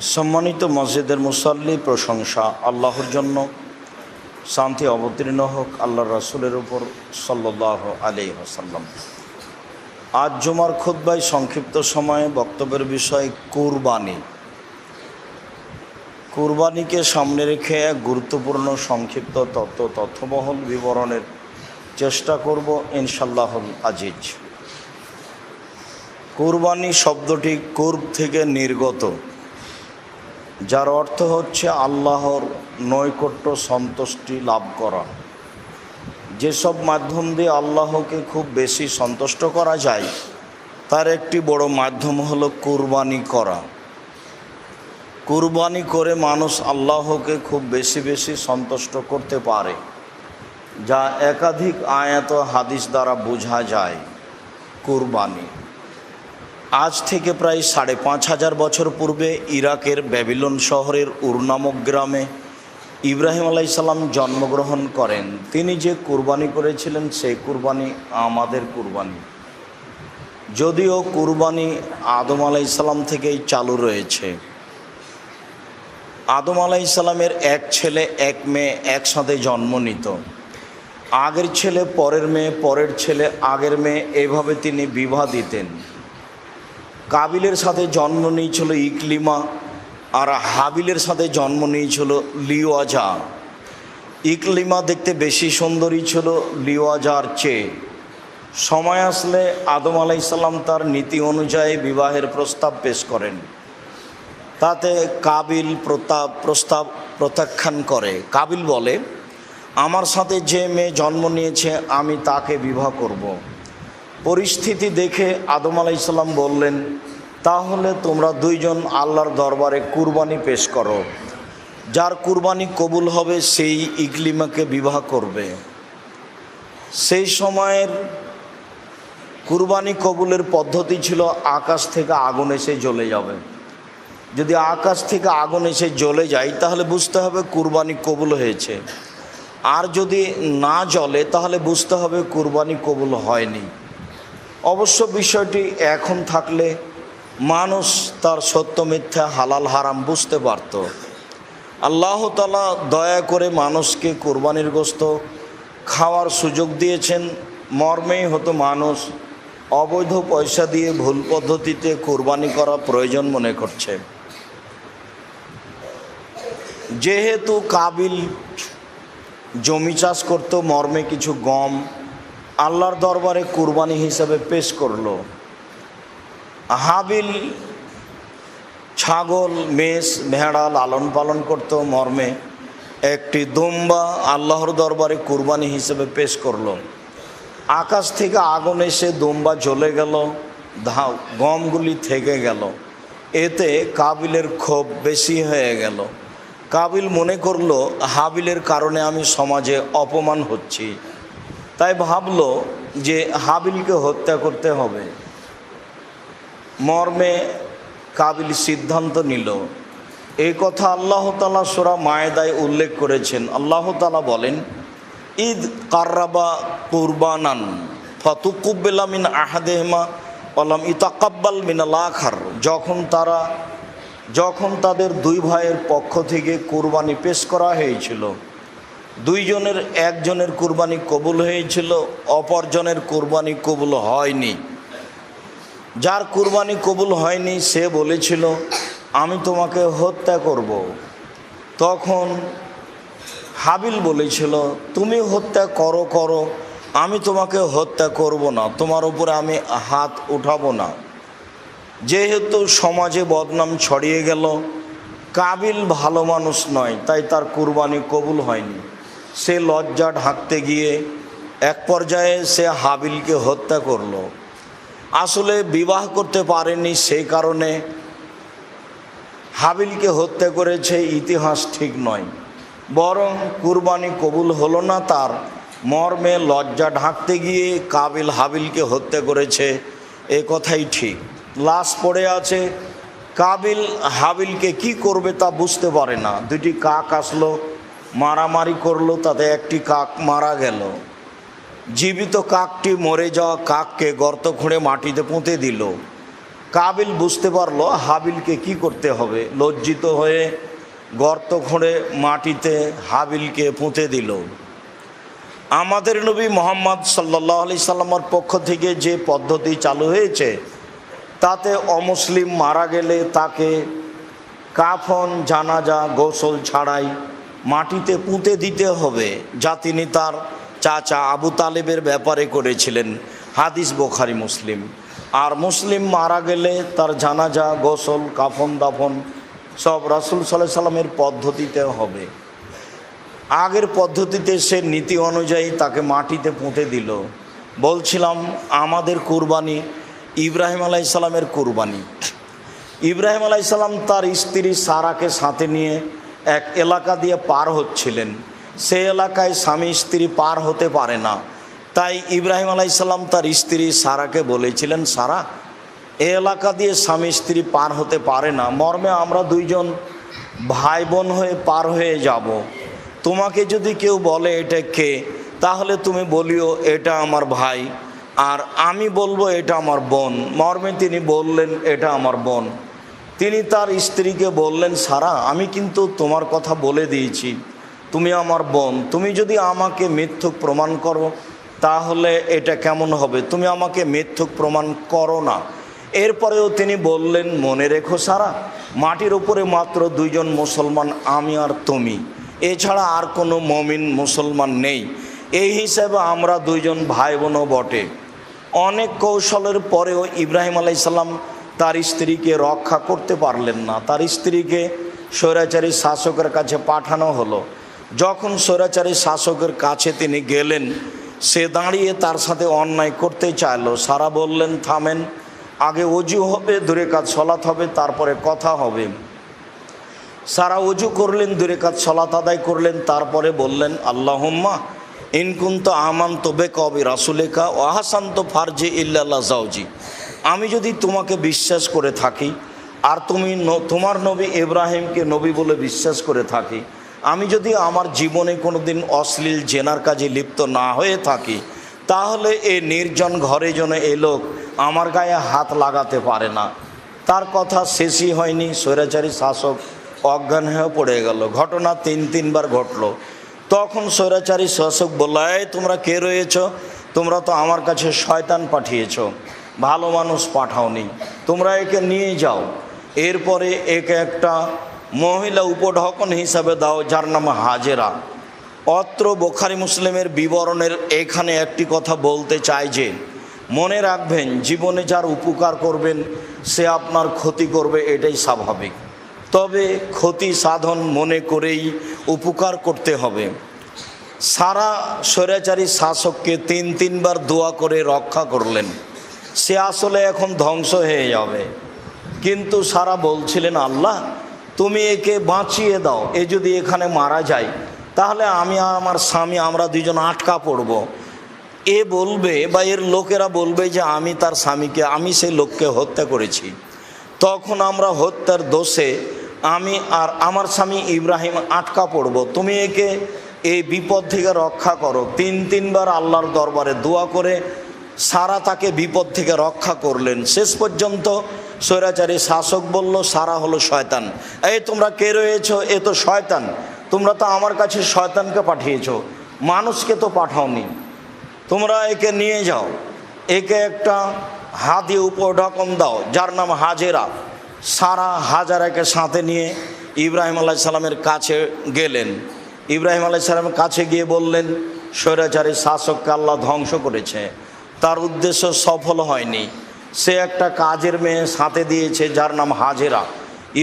সম্মানিত মসজিদের মুসাল্লি, প্রশংসা আল্লাহর জন্য, শান্তি অবতীর্ণ হোক আল্লাহর রাসূলের উপর সাল্লাল্লাহু আলাইহি ওয়াসাল্লাম। আজ জুমার খুতবায় সংক্ষিপ্ত সময়ে বক্তব্যের বিষয় কুরবানি। কুরবানিকে সামনে রেখে এক গুরুত্বপূর্ণ সংক্ষিপ্ত তথ্যবহুল বিবরণের চেষ্টা করব ইনশাআল্লাহুল আজিজ। কুরবানি শব্দটি কুরব থেকে নির্গত, যার অর্থ হচ্ছে আল্লাহর নৈকট্য সন্তুষ্টি লাভ করা। যেসব মাধ্যম দিয়ে আল্লাহকে খুব বেশি সন্তুষ্ট করা যায় তার একটি বড় মাধ্যম হলো কুরবানি করা। কুরবানি করে মানুষ আল্লাহকে খুব বেশি বেশি সন্তুষ্ট করতে পারে, যা একাধিক আয়াত ও হাদিস দ্বারা বোঝা যায়। কুরবানি আজ থেকে প্রায় ৫,৫০০ বছর পূর্বে ইরাকের ব্যাবিলন শহরের উর নামক গ্রামে ইব্রাহিম আলাইহিস সালাম জন্মগ্রহণ করেন। তিনি যে কুরবানি করেছিলেন সেই কুরবানি আমাদের কুরবানি, যদিও কুরবানি আদম আলাইহিস সালাম থেকেই চালু রয়েছে। আদম আলাইহিস সালামের এক ছেলে এক মেয়ে একসাথে জন্ম নিত। আগের ছেলে পরের মেয়ে, পরের ছেলে আগের মেয়ে, এভাবে তিনি বিবাহ দিতেন। কাবিলের সাথে জন্ম নিয়েছিল ইকলিমা, আর হাবিলের সাথে জন্ম নিয়েছিল লিওয়াজা। ইকলিমা দেখতে বেশি সুন্দরী ছিল লিওয়াজার চেয়ে। সময় আসলে আদম আলাইহিস সালাম তার নীতি অনুযায়ী বিবাহের প্রস্তাব পেশ করেন। তাতে কাবিল প্রস্তাব প্রত্যাখ্যান করে। কাবিল বলে, আমার সাথে যে মেয়ে জন্ম নিয়েছে আমি তাকে বিবাহ করব। পরিস্থিতি দেখে আদম আলাইহিস সালাম বললেন, তাহলে তোমরা দুইজন আল্লাহর দরবারে কুরবানি পেশ করো। যার কুরবানি কবুল হবে সেই ইকলিমাকে বিবাহ করবে। সেই সময়ের কুরবানি কবুলের পদ্ধতি ছিল আকাশ থেকে আগুন এসে জ্বলে যাবে। যদি আকাশ থেকে আগুন এসে জ্বলে যায় তাহলে বুঝতে হবে কুরবানি কবুল হয়েছে, আর যদি না জ্বলে তাহলে বুঝতে হবে কুরবানি কবুল হয়নি। অবশ্য বিষয়টি এখন থাকলে মানুষ তার সত্য মিথ্যা হালাল হারাম বুঝতে পারত। আল্লাহ তাআলা দয়া করে মানুষকে কুরবানির গোশত খাওয়ার সুযোগ দিয়েছেন। মর্মেই হতো মানুষ অবৈধ পয়সা দিয়ে ভুল পদ্ধতিতে কুরবানি করা প্রয়োজন মনে করছে। যেহেতু কাবিল জমি চাষ করত, মর্মে কিছু গম আল্লাহর দরবারে কুরবানি হিসাবে পেশ করলো। হাবিল ছাগল, মেষ, ভেড়া লালন পালন করত, মর্মে একটি দুম্বা আল্লাহর দরবারে কুরবানি হিসেবে পেশ করলো। আকাশ থেকে আগুন এসে দুম্বা জ্বলে গেল, গমগুলি থেকে গেল। এতে কাবিলের ক্ষোভ বেশি হয়ে গেল। কাবিল মনে করলো হাবিলের কারণে আমি সমাজে অপমান হচ্ছি, তাই ভাবলো যে হাবিলকে হত্যা করতে হবে। মর্মে কাবিল সিদ্ধান্ত নিল। এই কথা আল্লাহ তাআলা সূরা মায়েদায় উল্লেখ করেছেন। আল্লাহ তাআলা বলেন, ঈদ কাররাবা কুরবানান ফাতুকুব্বিলা মিন আহাদিহিমা ওয়া লাম ইতাকাব্বাল মিনাল আখার। যখন তাদের দুই ভাইয়ের পক্ষ থেকে কুরবানি পেশ করা হয়েছিল, দুইজনের একজনের কুরবানি কবুল হয়েছিল, অপরজনের কুরবানি কবুল হয়নি। যার কুরবানি কবুল হয়নি সে বলেছিল, আমি তোমাকে হত্যা করব। তখন হাবিল বলেছিল, তুমি হত্যা করো, আমি তোমাকে হত্যা করব না, তোমার উপরে আমি হাত উঠাবো না। যেহেতু সমাজে বদনাম ছড়িয়ে গেল, কাবিল ভালো মানুষ নয়, তাই তার কুরবানি কবুল হয়নি। সে লজ্জা ঢাকতে গিয়ে এক পর্যায়ে সে হাবিলকে হত্যা করলো। আসলে বিবাহ করতে পারেনি, সেই কারণে হাবিলকে হত্যা করেছে, ইতিহাস ঠিক নয়। বরং কুরবানি কবুল হলো না তার, মর্মে লজ্জা ঢাকতে গিয়ে কাবিল হাবিলকে হত্যা করেছে, এ কথাই ঠিক। লাশ পড়ে আছে। কাবিল হাবিলকে কি করবে তা বুঝতে পারে না। দুটি কাক আসলো, মারামারি করলো, তাতে একটি কাক মারা গেল। জীবিত কাকটি মরে যাওয়া কাককে গর্ত খুঁড়ে মাটিতে পুঁতে দিল। কাবিল বুঝতে পারলো হাবিলকে কি করতে হবে, লজ্জিত হয়ে গর্ত খুঁড়ে মাটিতে হাবিলকে পুঁতে দিল। আমাদের নবী মুহাম্মদ সাল্লাল্লাহু আলাইহি সাল্লামের পক্ষ থেকে যে পদ্ধতি চালু হয়েছে, তাতে অমুসলিম মারা গেলে তাকে কাফন, জানাজা, গোসল ছাড়াই মাটিতে পুঁতে দিতে হবে, যা তিনি তার চাচা আবু তালেবের ব্যাপারে করেছিলেন। হাদিস বুখারী, মুসলিম। আর মুসলিম মারা গেলে তার জানাজা, গোসল, কাফন দাফন সব রাসূল সাল্লাল্লাহু আলাইহি সাল্লামের পদ্ধতিতে হবে। আগের পদ্ধতিতে সে নীতি অনুযায়ী তাকে মাটিতে পুঁতে দিল। বলছিলাম আমাদের কুরবানি ইব্রাহিম আলাইহিস সালামের কুরবানি। ইব্রাহিম আলাইহিস সালাম তার স্ত্রী সারাকে সাথে নিয়ে এক এলাকা দিয়ে পার হচ্ছিলেন। সে এলাকায় স্বামী স্ত্রী পার হতে পারে না, তাই ইব্রাহিম আলাইহিস সালাম তার স্ত্রী সারাকে বলেছিলেন, সারা, এ এলাকা দিয়ে স্বামী স্ত্রী পার হতে পারে না, মর্মে আমরা দুইজন ভাই বোন হয়ে পার হয়ে যাব। তোমাকে যদি কেউ বলে এটা কে, তাহলে তুমি বলিও এটা আমার ভাই, আর আমি বলবো এটা আমার বোন। মর্মে তিনি বললেন এটা আমার বোন। তিনি তার স্ত্রীকে বললেন, সারা, আমি কিন্তু তোমার কথা বলে দিয়েছি, তুমি আমার বোন। তুমি যদি আমাকে মিথ্যুক প্রমাণ করো তাহলে এটা কেমন হবে? তুমি আমাকে মিথ্যুক প্রমাণ করো না। এরপরেও তিনি বললেন, মনে রেখো সারা, মাটির উপরে মাত্র দুইজন মুসলমান, আমি আর তুমি, এছাড়া আর কোনো মমিন মুসলমান নেই। এই হিসাবে আমরা দুইজন ভাই বোনও বটে। অনেক কৌশলের পরেও ইব্রাহিম আলাইহিস সালাম তার স্ত্রীকে রক্ষা করতে পারলেন না। তার স্ত্রীকে স্বৈরাচারী শাসকের কাছে পাঠানো হলো। যখন স্বৈরাচারী শাসকের কাছে তিনি গেলেন, সে দাঁড়িয়ে তার সাথে অন্যায় করতে চাইলো। সারা বললেন, থামেন, আগে ওযু হবে, 2 রাকাত সালাত হবে, তারপরে কথা হবে। সারা ওযু করলেন, 2 রাকাত সালাত আদায় করলেন, তারপরে বললেন, আল্লাহুম্মা ইন কুনতু আমানতু বিকা ওয়া বিরাসূলিকা ওয়া আহসানতু ফারজি ইল্লা যাওজি। আমি যদি তোমাকে বিশ্বাস করে থাকি আর তুমি তোমার নবী ইব্রাহিমকে নবী বলে বিশ্বাস করে থাকি, আমি যদি আমার জীবনে কোনো দিন অশ্লীল জেনার কাজে লিপ্ত না হয়ে থাকি, তাহলে এই নির্জন ঘরে যেন এ লোক আমার গায়ে হাত লাগাতে পারে না। তার কথা শেষই হয়নি, স্বৈরাচারী শাসক অজ্ঞান হয়ে পড়ে গেল। ঘটনা 3-3 বার ঘটল। তখন স্বৈরাচারী শাসক বলল, এই তোমরা কে রয়েছ? তোমরা তো আমার কাছে শয়তান পাঠিয়েছ, ভালো মানুষ পাঠাওনি, তোমরা একে নিয়ে যাও। এরপরে একে একটা মহিলা উপঢকন হিসাবে দাও, যার নাম হাজেরা। অত্র বুখারী মুসলিমের বিবরণের এখানে একটি কথা বলতে চাই যে, মনে রাখবেন জীবনে যার উপকার করবেন সে আপনার ক্ষতি করবে, এটাই স্বাভাবিক। তবে ক্ষতি সাধন মনে করেই উপকার করতে হবে। সারা স্বৈরাচারী শাসককে 3 বার দোয়া করে রক্ষা করলেন। সে আসলে এখন ধ্বংস হয়ে যাবে, কিন্তু সারা বলছিলেন, আল্লাহ তুমি একে বাঁচিয়ে দাও, এ যদি এখানে মারা যায় তাহলে আমি আর আমার স্বামী আমরা দুজন আটকা পড়ব। এ বলবে বা এর লোকেরা বলবে যে আমি তার স্বামীকে, আমি সেই লোককে হত্যা করেছি। তখন আমরা হত্যার দোষে আমি আর আমার স্বামী ইব্রাহিম আটকা পড়ব। তুমি একে এই বিপদ থেকে রক্ষা করো। 3 বার আল্লাহর দরবারে দোয়া করে সারা তাকে বিপদ থেকে রক্ষা করলেন। শেষ পর্যন্ত স্বৈরাচারী শাসক বলল, সারা হলো শয়তান। এই তোমরা কে রয়েছ? এ তো শয়তান, তোমরা তো আমার কাছে শয়তানকে পাঠিয়েছ, মানুষকে তো পাঠাওনি। তোমরা একে নিয়ে যাও, একে একটা হাতি উপঢকন দাও, যার নাম হাজেরা। সারা হাজেরাকে সাথে নিয়ে ইব্রাহিম আলাইহিস সালামের কাছে গেলেন। ইব্রাহিম আলাইহিস সালামের কাছে গিয়ে বললেন, স্বৈরাচারী শাসককে আল্লাহ ধ্বংস করেছে, তার উদ্দেশ্য সফল হয়নি। সে একটা কাজের মেয়ে সাথে দিয়েছে, যার নাম হাজেরা।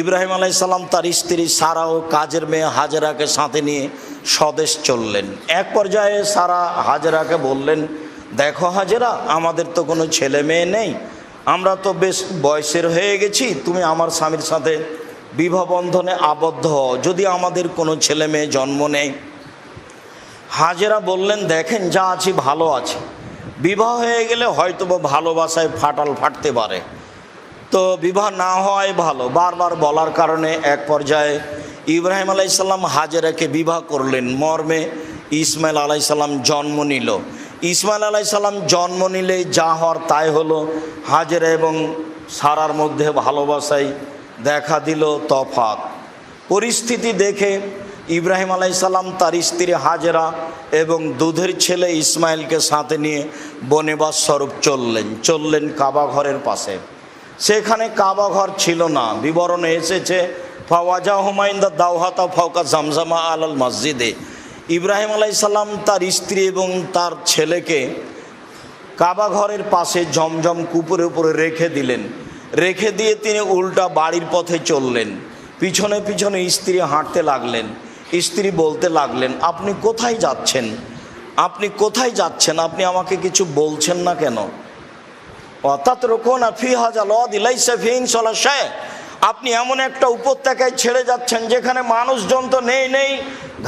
ইব্রাহিম আলাইহিস সালাম তার স্ত্রী সারা ও কাজের মেয়ে হাজেরাকে সাথে নিয়ে স্বদেশ চললেন। এক পর্যায়ে সারা হাজেরাকে বললেন, দেখো হাজেরা, আমাদের তো কোনো ছেলে মেয়ে নেই, আমরা তো বেশ বয়সের হয়ে গেছি, তুমি আমার স্বামীর সাথে বিবাহ বন্ধনে আবদ্ধ হও, যদি আমাদের কোনো ছেলে মেয়ে জন্ম নেয়। হাজেরা বললেন, দেখেন যা আছি ভালো আছে, বিবাহ হয়ে গেলে হয়তো ভালোবাসায় ফাটল ফাটতে পারে, তো বিবাহ না হওয়াই ভালো। বারবার বলার কারণে এক পর্যায়ে ইব্রাহিম আলাইহিস সালাম হাজেরাকে বিবাহ করলেন। মর্মে ইসমাইল আলাইহিস সালাম জন্ম নিল। ইসমাইল আলাইহিস সালাম জন্ম নিলে যা হওয়ার তাই হলো। হাজেরা এবং সারার মধ্যে ভালোবাসাই দেখা দিল তফাৎ। পরিস্থিতি দেখে ইব্রাহিম আলাইসাল্লাম তার স্ত্রী হাজেরা এবং দুধের ছেলে ইসমাইলকে সাথে নিয়ে বনেবাস স্বরূপ চললেন কাবা ঘরের পাশে। সেখানে কাবা ঘর ছিল না। বিবরণে এসেছে ফাওয়াজা হুমাইন্দা দাওহাতা ফাওকা জামজামা আলাল মসজিদে। ইব্রাহিম আলাইসাল্লাম তার স্ত্রী এবং তার ছেলেকে কাবা ঘরের পাশে জমজম কূপের উপরে রেখে দিলেন। রেখে দিয়ে তিনি উল্টা বাড়ির পথে চললেন। পিছনে পিছনে স্ত্রী হাঁটতে লাগলেন। স্ত্রী বলতে লাগলেন, আপনি কোথায় যাচ্ছেন? আপনি কোথায় যাচ্ছেন? আপনি আমাকে কিছু বলছেন না কেন? অর্থাৎ রোকোনা ফি হাজাল দিলাইসা ফিন সলাশে, আপনি এমন একটা উপত্যকায় ছেড়ে যাচ্ছেন যেখানে মানুষজন তো নেই,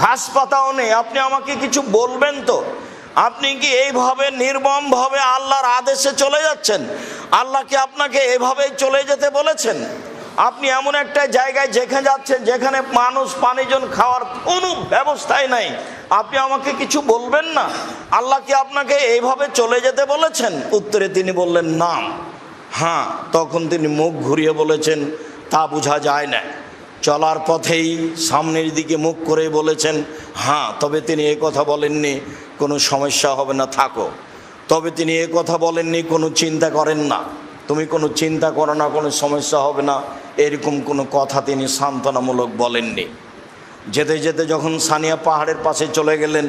ঘাস পাতাও নেই। আপনি আমাকে কিছু বলবেন তো? আপনি কি এইভাবে নির্মমভাবে আল্লাহর আদেশে চলে যাচ্ছেন? আল্লাহ কি আপনাকে এভাবেই চলে যেতে বলেছেন? আপনি এমন একটা জায়গায় যেখানে যাচ্ছেন যেখানে মানুষ পানিজন খাওয়ার কোনো ব্যবস্থাই নাই। আপনি আমাকে কিছু বলবেন না? আল্লাহ কি আপনাকে এইভাবে চলে যেতে বলেছেন? উত্তরে তিনি বললেন না। হ্যাঁ, তখন তিনি মুখ ঘুরিয়ে বলেছেন, তা বোঝা যায় না। চলার পথেই সামনের দিকে মুখ করে বলেছেন হ্যাঁ। তবে তিনি এ কথা বলেননি কোনো সমস্যা হবে না, থাকো। তবে তিনি এ কথা বলেননি কোনো চিন্তা করেন না, তুমি কোনো চিন্তা করো না, কোনো সমস্যা হবে না, এরকম কোনো কথা তিনি সান্ত্বনামূলক বলেননি। যেতে যেতে যখন সানিয়া পাহাড়ের পাশে চলে গেলেন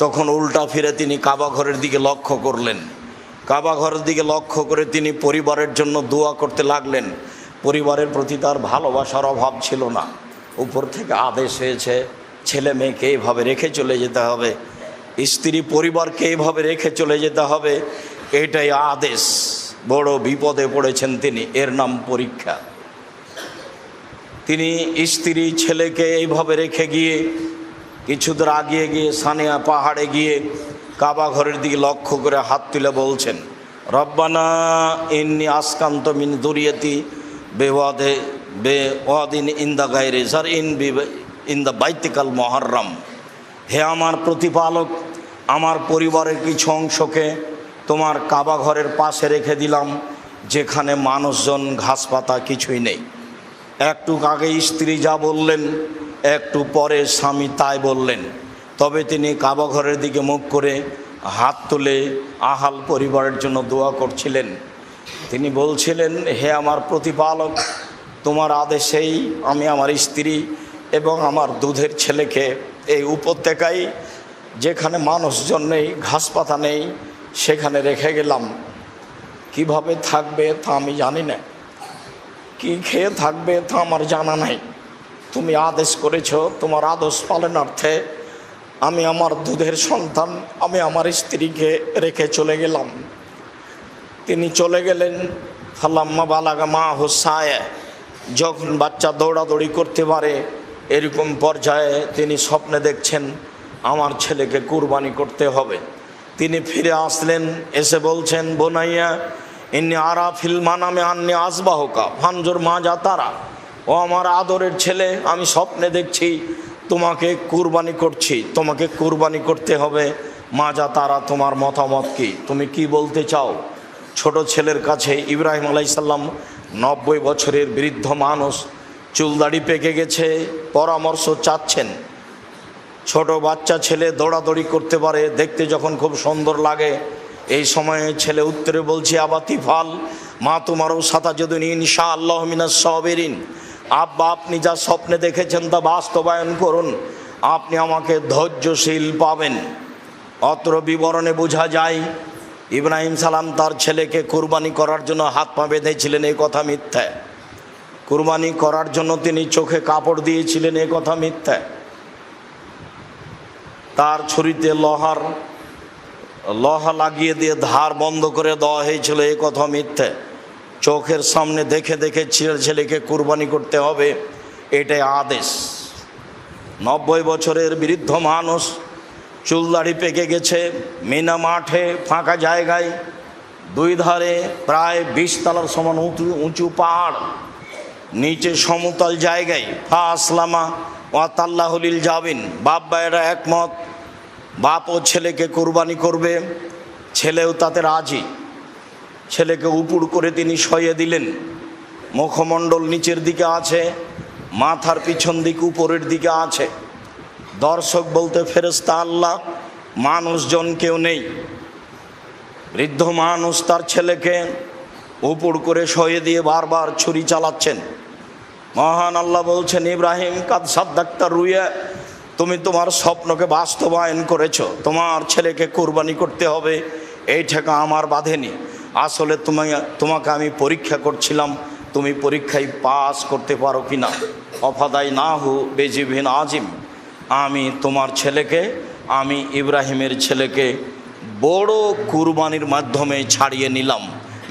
তখন উল্টা ফিরে তিনি কাবা ঘরের দিকে লক্ষ্য করলেন। কাবা ঘরের দিকে লক্ষ্য করে তিনি পরিবারের জন্য দোয়া করতে লাগলেন। পরিবারের প্রতি তার ভালোবাসার অভাব ছিল না। উপর থেকে আদেশ হয়েছে ছেলে মেয়েকে এইভাবে রেখে চলে যেতে হবে, স্ত্রী পরিবারকে এইভাবে রেখে চলে যেতে হবে, এটাই আদেশ। বড় বিপদে পড়েছেন তিনি, এর নাম পরীক্ষা। তিনি স্ত্রী ছেলেকে এইভাবে রেখে গিয়ে কিছু দূর আগিয়ে গিয়ে সানিয়া পাহাড়ে গিয়ে কাবা ঘরের দিকে লক্ষ্য করে হাত তুলে বলছেন, রব্বানা ইন্নি আসকান্ত মিন দুরিয়াতি বেওয়াদে বেওয়াদিন ইন্দা গায়রে জার ইন দ্য বাইতিকাল মুহাররম। হে আমার প্রতিপালক, আমার পরিবারের কিছু অংশকে তোমার কাবা ঘরের পাশে রেখে দিলাম যেখানে মানুষজন ঘাস পাতা কিছুই নেই। একটু আগে স্ত্রী যা বললেন, একটু পরে স্বামী তাই বললেন। তবে তিনি কাবা ঘরের দিকে মুখ করে হাত তুলে আহাল পরিবারের জন্য দোয়া করছিলেন। তিনি বলছিলেন, হে আমার প্রতিপালক, তোমার আদেশেই আমি আমার স্ত্রী এবং আমার দুধের ছেলেকে এই উপত্যকায় যেখানে মানুষজন নেই, ঘাস পাতা নেই, সেখানে রেখে গেলাম। কিভাবে থাকবে তা আমি জানি না, কি খেয়ে থাকবে তা আমার জানা নাই। তুমি আদেশ করেছ, তোমার আদেশ পালনার্থে আমি আমার দুধের সন্তান, আমি আমার স্ত্রীকে রেখে চলে গেলাম। তিনি চলে গেলেন। ফালাম্মা বালাগা মা হোসায়, যখন বাচ্চা দৌড়াদৌড়ি করতে পারে এরকম পর্যায়ে তিনি স্বপ্নে দেখছেন আমার ছেলেকে কুরবানি করতে হবে। তিনি ফিরে আসলেন, এসে বলছেন, বোনাইয়া ইন্নি আরা ফিল মানামে আন্নি আসবাহকা ফানজোর মা যা তারা। ও আমার আদরের ছেলে, আমি স্বপ্নে দেখছি তোমাকে কুরবানি করছি, তোমাকে কুরবানি করতে হবে। মা যা তারা, তোমার মতামত কি, তুমি কি বলতে চাও? ছোট ছেলের কাছে ইব্রাহিম আলাইসাল্লাম 90 বছরের বৃদ্ধ মানুষ, চুলদাড়ি পেকে গেছে, পরামর্শ চাচ্ছেন। ছোট বাচ্চা ছেলে দৌড়াদৌড়ি করতে পারে, দেখতে যখন খুব সুন্দর লাগে। এই সময়ে ছেলে উত্তরে বলছে, আবাতি ফাল মা তোমারও সাথা যদি ইনশা আল্লাহ মিনাস সাবিরিন। আব্বা, আপনি যা স্বপ্নে দেখেছেন তা বাস্তবায়ন করুন, আপনি আমাকে ধৈর্যশীল পাবেন। অত্র বিবরণে বোঝা যায় ইব্রাহিম সালাম তার ছেলেকে কুরবানি করার জন্য হাত পা বেঁধেছিলেন, এই কথা মিথ্যা। কুরবানি করার জন্য তিনি চোখে কাপড় দিয়েছিলেন, এই কথা মিথ্যা। তার ছুরিতে লোহা লাগিয়ে দিয়ে ধার বন্ধ করে দেওয়া হয়েছিল, এই কথা মিথ্যা। চোখের সামনে দেখে দেখে ছেলেকে কুরবানি করতে হবে, এটাই আদেশ। 90 বছরের বৃদ্ধ মানুষ, চুলদাড়ি পেকে গেছে, মিনা মাঠে ফাঁকা জায়গায়, দুই ধারে প্রায় 20 তলার সমান উঁচু পাহাড়, নিচে সমতল জায়গায়। ফা আসলামা ওয়াতাল্লাহুলিল জাবিন, বাপ ভাইয়েরা একমত, বাপ ও ছেলেকে কুরবানি করবে, ছেলেও তাতে রাজি। ছেলেকে উপুড় করে তিনি শয়ে দিলেন। মুখমণ্ডল নিচের দিকে আছে, মাথার পিছন দিক উপরের দিকে আছে। দর্শক বলতে ফেরেশতা আল্লাহ, মানুষজন কেউ নেই। বৃদ্ধ মানুষ তার ছেলেকে উপুড় করে শয়ে দিয়ে বারবার ছুরি চালাচ্ছেন। মহান আল্লাহ বলছেন, ইব্রাহিম কাদ সাদ্দাক্তা রুইয়া, তুমি তোমার স্বপ্নকে বাস্তবায়ন করেছো। তোমার ছেলেকে কুরবানি করতে হবে, এই ঠেকা আমার বাঁধেনি। আসলে তোমাকে আমি পরীক্ষা করছিলাম, তুমি পরীক্ষায় পাস করতে পারো কি না। অফাদাই না হু বেজিবিন আজিম, আমি তোমার ছেলেকে, আমি ইব্রাহিমের ছেলেকে বড় কুরবানির মাধ্যমে ছাড়িয়ে নিলাম।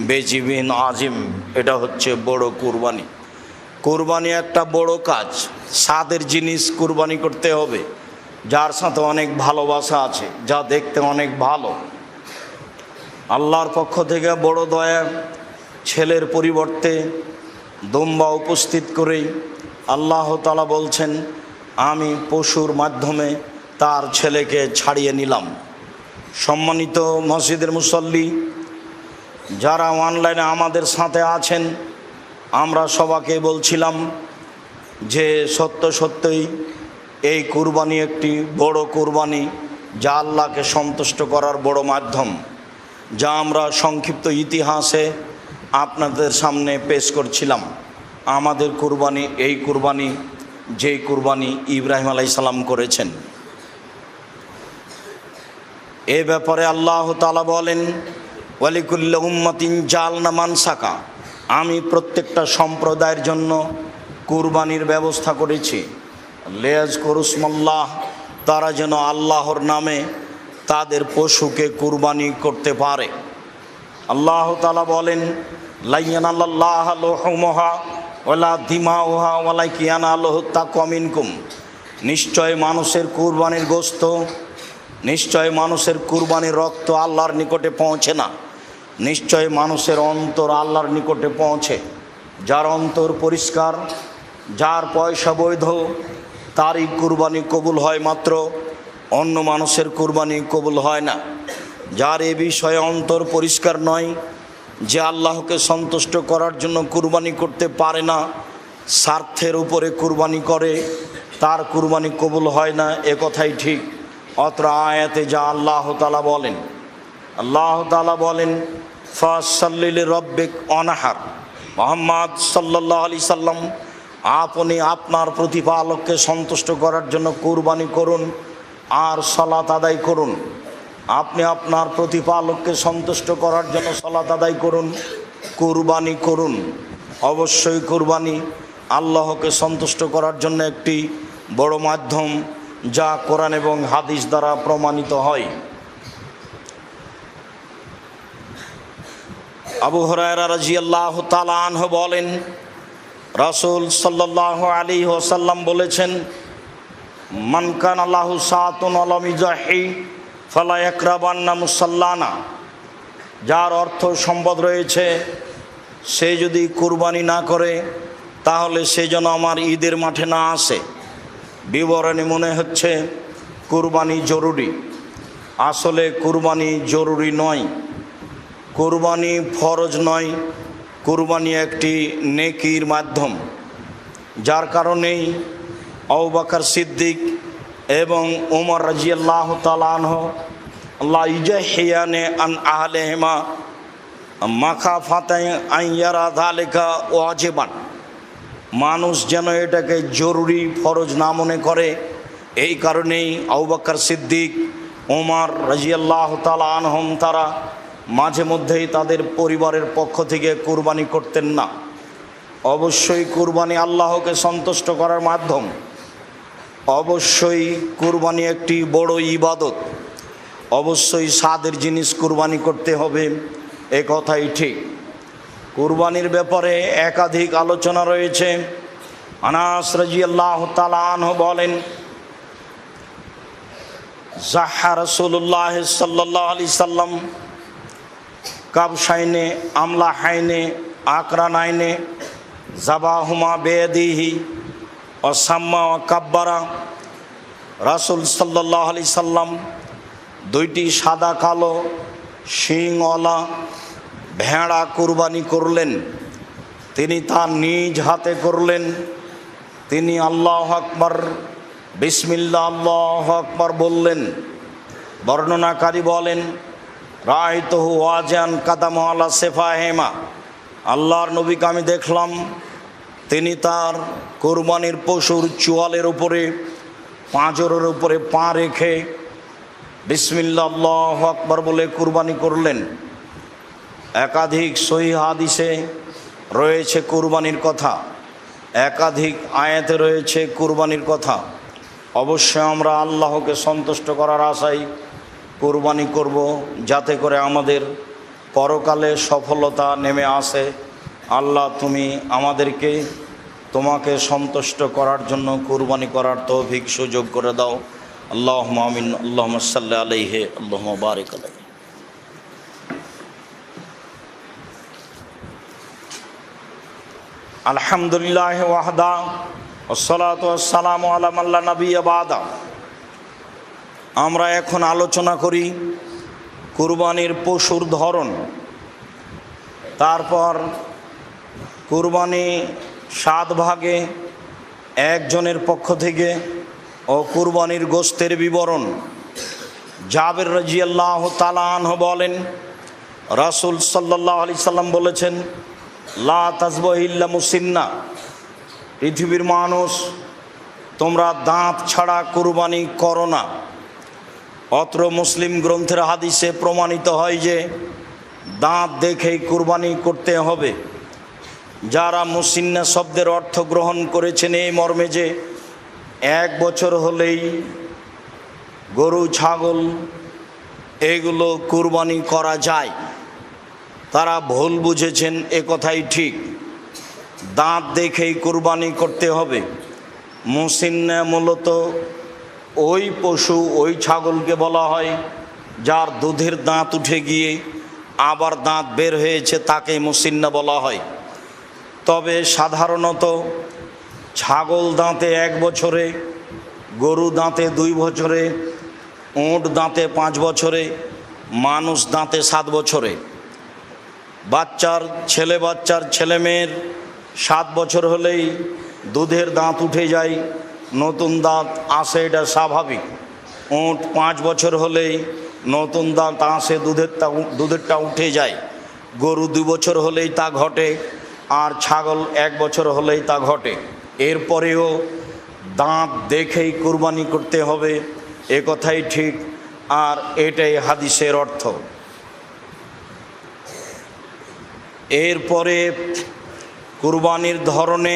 বেজিবিন আজিম, এটা হচ্ছে বড় কুরবানি। কুরবানি একটা বড় কাজ। স্বাদের জিনিস কুরবানি করতে হবে, যার সাথে অনেক ভালোবাসা আছে, যা দেখতে অনেক ভালো। আল্লাহর পক্ষ থেকে বড় দয়া, ছেলের পরিবর্তে দুম্বা উপস্থিত করেই আল্লাহ তাআলা বলছেন, আমি পশুর মাধ্যমে তার ছেলেকে ছাড়িয়ে নিলাম। সম্মানিত মসজিদের মুসল্লি, যারা অনলাইনে আমাদের সাথে আছেন, আমরা সবাইকে বলছিলাম যে সত্যই এই কুরবানি একটি বড় কুরবানি, যা আল্লাহকে সন্তুষ্ট করার বড় মাধ্যম, যা আমরা সংক্ষিপ্ত ইতিহাসে আপনাদের সামনে পেশ করছিলাম। আমাদের কুরবানি এই কুরবানি, যেই কুরবানি ইব্রাহিম আলাইহিস সালাম করেছেন। এ ব্যাপারে আল্লাহ তাআলা বলেন, ওয়ালিকুল্লি উম্মাতিন জাআলনা মানসাকা, আমি প্রত্যেকটা সম্প্রদায়ের জন্য কুরবানির ব্যবস্থা করেছি। লিয়াজকুরু ইসমাল্লাহ, তারা যেন আল্লাহর নামে তাদের পশুকে কুরবানি করতে পারে। আল্লাহ তাআলা বলেন, লা ইয়ানাল্লাহু লুহুমুহা ওয়ালা দিমাউহা ওয়ালাকিন ইয়ানালুহু তাকওয়া মিনকুম, নিশ্চয় মানুষের কুরবানির গোশত, নিশ্চয় মানুষের কুরবানির রক্ত আল্লাহর নিকটে পৌঁছে না, নিশ্চয় মানুষের অন্তর আল্লাহর নিকটে পৌঁছে। যার অন্তর পরিষ্কার, যার পয়সা বৈধ, তারই কুরবানি কবুল হয় মাত্র, অন্য মানুষের কুরবানি কবুল হয় না। যার এ বিষয়ে অন্তর পরিষ্কার নয়, যে আল্লাহকে সন্তুষ্ট করার জন্য কুরবানি করতে পারে না, স্বার্থের উপরে কুরবানি করে, তার কুরবানি কবুল হয় না, এ কথাই ঠিক। অত্র আয়াতে যা আল্লাহ তাআলা বলেন, আল্লাহ তাআলা বলেন, ফাসাল্লি লিরাব্বিক ওয়ানহার, মুহাম্মদ সাল্লাল্লাহু আলাইহি সাল্লাম, আপনি আপনার প্রতিপালককে সন্তুষ্ট করার জন্য কুরবানি করুন আর সালাত আদায় করুন। আপনি আপনার প্রতিপালককে সন্তুষ্ট করার জন্য সালাত আদায় করুন, কুরবানি করুন। অবশ্যই কুরবানি আল্লাহকে সন্তুষ্ট করার জন্য একটি বড় মাধ্যম, যা কোরআন এবং হাদিস দ্বারা প্রমাণিত হয়। আবু হুরায়রা রাদিয়াল্লাহু তাআলা আনহু বলেন, রাসূল সাল্লাল্লাহু আলাইহি ওয়াসাল্লাম বলেছেন, মান কানা লাহু সাআতুন ওয়া মিজাহি ফালা ইয়াকরাবান্না মুসাল্লানা, যার অর্থ সম্পদ রয়েছে, সে যদি কুরবানি না করে তাহলে সে যেন আমার ঈদের মাঠে না আসে। বিবরণে মনে হচ্ছে কুরবানি জরুরি। আসলে কুরবানি জরুরি নয়, কুরবানি ফরজ নয়, কুরবানি একটি নেকির মাধ্যম। যার কারণেই আবু বকর সিদ্দিক এবং ওমর রাদিয়াল্লাহু তাআলা আনহু লা ইজাহিয়ানে আন আহলিহিমা মাখাফাতান আন ইয়ারা যালিকা ওয়াজিবান, মানুষ যেন এটাকে জরুরি ফরজ না মনে করে, এই কারণেই আবু বকর সিদ্দিক, ওমর রাদিয়াল্লাহু তাআলা আনহুম তারা মাঝে মধ্যেই তাদের পরিবারের পক্ষ থেকে কুরবানি করতেন না। অবশ্যই কুরবানি আল্লাহকে সন্তুষ্ট করার মাধ্যম, অবশ্যই কুরবানি একটি বড় ইবাদত, অবশ্যই স্বাদের জিনিস কুরবানি করতে হবে, এ কথাই ঠিক। কুরবানির ব্যাপারে একাধিক আলোচনা রয়েছে। আনাস রাদিয়াল্লাহু তাআলা আনহু বলেন, যাহা রাসূলুল্লাহ সাল্লাল্লাহু আলাইহি সাল্লাম কাবশাইনে আমলাহাইনে আকরানাইনে জাবাহুমা বেয়াদিহি ও সাম্মা ও কাব্বারা, রাসূল সাল্লাল্লাহু আলাইহি সাল্লাম দুইটি সাদা কালো শিংওয়ালা ভেড়া কুরবানি করলেন, তিনি তার নিজ হাতে করলেন। তিনি আল্লাহু আকবার, বিসমিল্লাহ আল্লাহু আকবার বললেন। বর্ণনাকারী বলেন, রাআইতুহু ওয়াজিআন কাদামু আলা সিফাহিমা, আল্লাহর নবীকে আমি দেখলাম তিনি তার কোরবানির পশুর চোয়ালের উপরে, পাঁজরের উপরে পা রেখে বিসমিল্লাহ আল্লাহু আকবার বলে কুরবানি করলেন। একাধিক সহিহ হাদিসে রয়েছে কুরবানির কথা, একাধিক আয়াতে রয়েছে কুরবানির কথা। অবশ্যই আমরা আল্লাহকে সন্তুষ্ট করার আশায় কুরবানি করব, যাতে করে আমাদের পরকালে সফলতা নেমে আসে। আল্লাহ, তুমি আমাদেরকে তোমাকে সন্তুষ্ট করার জন্য কুরবানি করার তৌফিক সুযোগ করে দাও। আল্লাহুম্মা আমিন। আল্লাহুম্মা সাল্লি আলাইহি, আল্লাহুম্মা বারিক আলাইহি। আলহামদুলিল্লাহি ওয়াহদা, ওয়াসসালাতু ওয়াসসালামু আলা মান লা নাবিয়্যা বাদা। আমরা এখন আলোচনা করি কুরবানির পশুর ধরন। তারপর কুরবানি 7 ভাগে একজনের পক্ষ থেকে ও কুরবানির গোশতের বিবরণ। জাবের রাদিয়াল্লাহু তাআলা আনহু বলেন, রাসূল সাল্লাল্লাহু আলাইহি সাল্লাম বলেছেন, লা তাযবাহু ইল্লা মুসিন্না, পৃথিবীর মানুষ তোমরা দাঁত ছাড়া কুরবানি করো না। অত্র মুসলিম গ্রন্থের হাদিসে প্রমাণিত হয় যে দাঁত দেখেই কুরবানি করতে হবে। যারা মুসিন্না শব্দের অর্থ গ্রহণ করেছেন এই মর্মে যে 1 বছর হলেই গরু ছাগল এগুলো কুরবানি করা যায়, তারা ভুল বুঝেছেন। এ কথাই ঠিক, দাঁত দেখেই কুরবানি করতে হবে। মুসিন্না মূলত ওই পশু, ওই ছাগলকে বলা হয় যার দুধের দাঁত উঠে গিয়ে আবার দাঁত বের হয়েছে, তাকে মুসিন্না বলা হয়। তবে সাধারণত ছাগল দাঁতে 1 বছরে, গরু দাঁতে 2 বছরে, উট দাঁতে 5 বছরে, মানুষ দাঁতে 7 বছরে। বাচ্চার ছেলে মেয়ের 7 বছর হলেই দুধের দাঁত উঠে যায়, নতুন দাঁত আসে, এটা স্বাভাবিক। উট 5 বছর হলেই নতুন দাঁত আসে, দুধেরটা উঠে যায়। গরু 2 বছর হলেই তা ঘটে, আর ছাগল 1 বছর হলেই তা ঘটে। এরপরেও দাঁত দেখেই কুরবানি করতে হবে, এ কথাই ঠিক, আর এটাই হাদিসের অর্থ। এরপরে কুরবানির ধরনে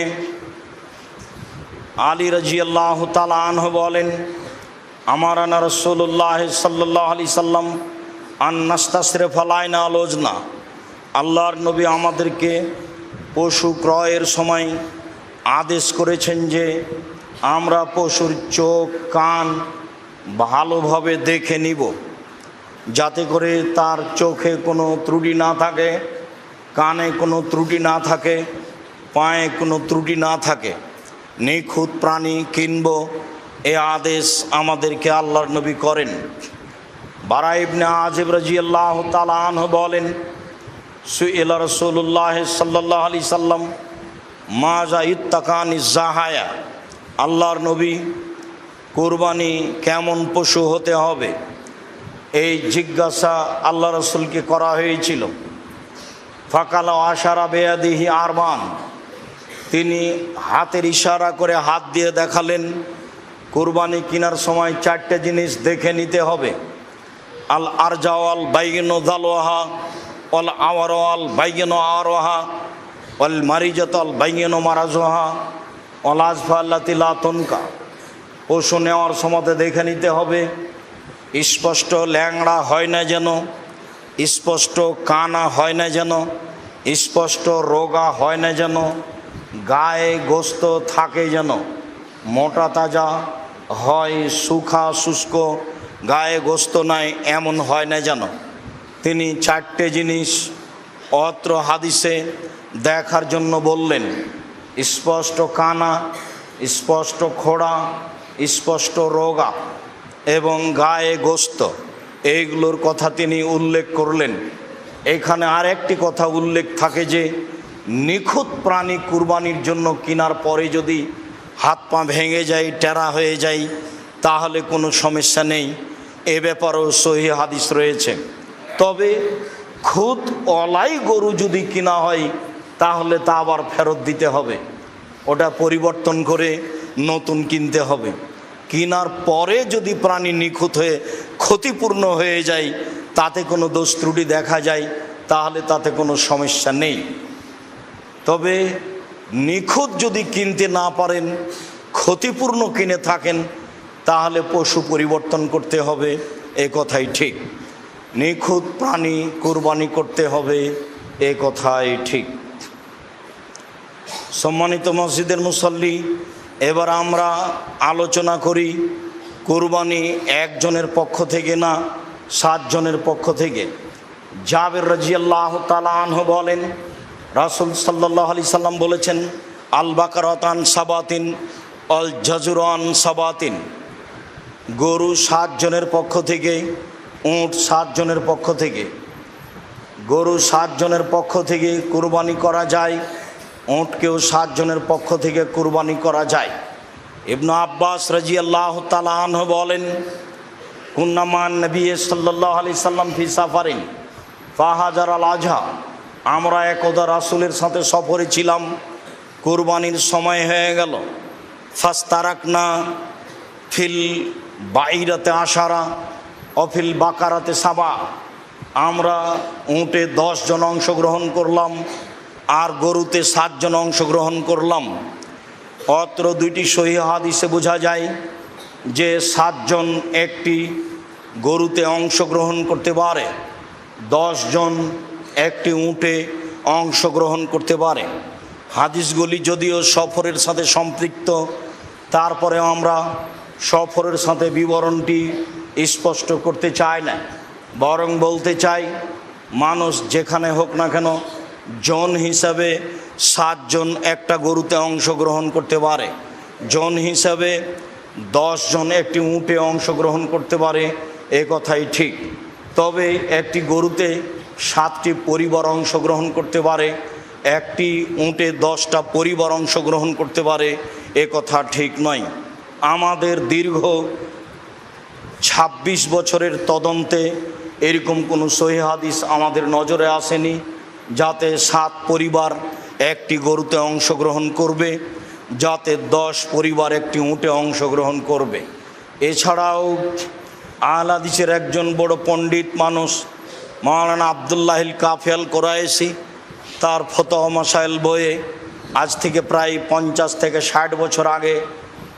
আলী রাদিয়াল্লাহু তাআলা আনহু বলেন, আমারানা রাসূলুল্লাহ সাল্লাল্লাহু আলাইহি সাল্লাম আন নাস্তাসরিফা লানা আল-উজনা, আল্লাহর নবী আমাদেরকে পশু ক্রয়ের সময় আদেশ করেছেন যে আমরা পশুর চোখ কান ভালোভাবে দেখে নিব, যাতে করে তার চোখে কোনো ত্রুটি না থাকে, কানে কোনো ত্রুটি না থাকে, পায়ে কোনো ত্রুটি না থাকে। নিখুঁত প্রাণী কিনব, এ আদেশ আমাদেরকে আল্লাহর নবী করেন। বারা ইবনে আজিব রাদিয়াল্লাহু তাআলা আনহু বলেন, সুইলা রাসূলুল্লাহ সাল্লাল্লাহু আলাইহি সাল্লাম মাজা ইত্তাকানি জাহায়া, আল্লাহর নবী কুরবানি কেমন পশু হতে হবে এই জিজ্ঞাসা আল্লাহ রাসূলকে করা হয়েছিল। ফাকালা আশারা বেয়াদিহি আরবান, তিনি হাতের ইশারা করে হাত দিয়ে দেখালেন কুরবানি কেনার সময় 4টে জিনিস দেখে নিতে হবে। আল আরজাওয়াল বাইয়িনু যালওয়াহা, ওয়াল আওয়ারাল বাইয়িনু আওয়ারাহা, ওয়াল মারিজাতাল বাইয়িনু মারাজুহা, ওয়াল আজফাল্লাতি লা তুনকা। পশু নেওয়ার সময় দেখে নিতে হবে স্পষ্ট ল্যাংড়া হয় না যেন, স্পষ্ট কানা হয় না যেন, স্পষ্ট রোগা হয় না যেন, গায়ে গোস্ত থাকে যেন, মোটা তাজা হয়, শুখা শুষ্ক গায়ে গোস্ত নাই এমন হয় না যেন। তিনি 4টে জিনিস অত্র হাদিসে দেখার জন্য বললেন। স্পষ্ট কানা, স্পষ্ট খোড়া, স্পষ্ট রোগা এবং গায়ে গোস্ত, এইগুলোর কথা তিনি উল্লেখ করলেন। এখানে আর একটি কথা উল্লেখ থাকে যে নিখুঁত প্রাণী কুরবানির জন্য কেনার পরে যদি হাত পা ভেঙে যায়, টেরা হয়ে যায়, তাহলে কোনো সমস্যা নেই। এ ব্যাপারেও সহিহ হাদিস রয়েছে। তবে খুদ অলাই গরু যদি কিনা হয় তাহলে তা আবার ফেরত দিতে হবে, ওটা পরিবর্তন করে নতুন কিনতে হবে। কেনার পরে যদি প্রাণী নিখুঁত হয়ে ক্ষতিপূর্ণ হয়ে যায়, তাতে কোনো দোষ ত্রুটি দেখা যায়, তাহলে তাতে কোনো সমস্যা নেই। তবে নিখুঁত যদি কিনতে না পারেন, ক্ষতিপূর্ণ কিনে থাকেন, তাহলে পশু পরিবর্তন করতে হবে, এ কথাই ঠিক। নিখুঁত প্রাণী কুরবানি করতে হবে, এ কথাই ঠিক। সম্মানিত মসজিদের মুসল্লি, এবার আমরা আলোচনা করি কুরবানি একজনের পক্ষ থেকে না, 7 জনের পক্ষ থেকে। জাবের রাদিয়াল্লাহু তাআলা আনহু বলেন, রাসূল সাল্লাল্লাহু আলাইহি সাল্লাম বলেছেন, আল বাকারাতান সাবাতিন অল জাজুরান সাবাতিন। গরু 7 জনের পক্ষ থেকে, উট 7 জনের পক্ষ থেকে। গরু 7 জনের পক্ষ থেকে কুরবানি করা যায়, উটকেও 7 জনের পক্ষ থেকে কুরবানি করা যায়। ইবনে আব্বাস রাদিয়াল্লাহু তাআলা আনহু বলেন, কুন্না মান নবী সাল্লাল্লাহু আলাইহি সাল্লাম ফি সাফারিন ফাহাজার আল আজহা। আমরা একদা রাসূলের সাথে সফরে ছিলাম, কুরবানির সময় হয়ে গেল। ফাস্তারাকনা ফিল বাইরাতে আশারা অফিল বাকারাতে সাবা। আমরা উটে 10 জন অংশগ্রহণ করলাম আর গরুতে 7 জন অংশগ্রহণ করলাম। অত্র 2টি সহিহ হাদিসে বোঝা যায় যে 7 জন একটি গরুতে অংশগ্রহণ করতে পারে, 10 জন একটি উটে অংশগ্রহণ করতে পারে। হাদিসগুলি যদিও সফরের সাথে সম্পৃক্ত, তারপরে আমরা সফরের সাথে বিবরণটি স্পষ্ট করতে চাই না, বরং বলতে চাই মানুষ যেখানে হোক না কেন জন হিসাবে 7 জন একটা গরুতে অংশগ্রহণ করতে পারে, জন হিসাবে 10 জন একটি উটে অংশগ্রহণ করতে পারে, এ কথাই ঠিক। তবে একটি গরুতে 7টি পরিবার অংশগ্রহণ করতে পারে, একটি উটে 10টা পরিবার অংশগ্রহণ করতে পারে, এ কথা ঠিক নয়। আমাদের দীর্ঘ 26 বছরের তদন্তে এরকম কোনো সহিহ হাদিস আমাদের নজরে আসেনি যাতে 7 পরিবার একটি গরুতে অংশগ্রহণ করবে, যাতে 10 পরিবার একটি উটে অংশগ্রহণ করবে। এছাড়াও আহলে হাদিসের একজন বড় পণ্ডিত মানুষ মাওলানা আব্দুল্লাহিল কাফি আল কুরাইশি তার ফতোয়া মাসাইল বইয়ে আজ থেকে প্রায় 50 থেকে 60 বছর আগে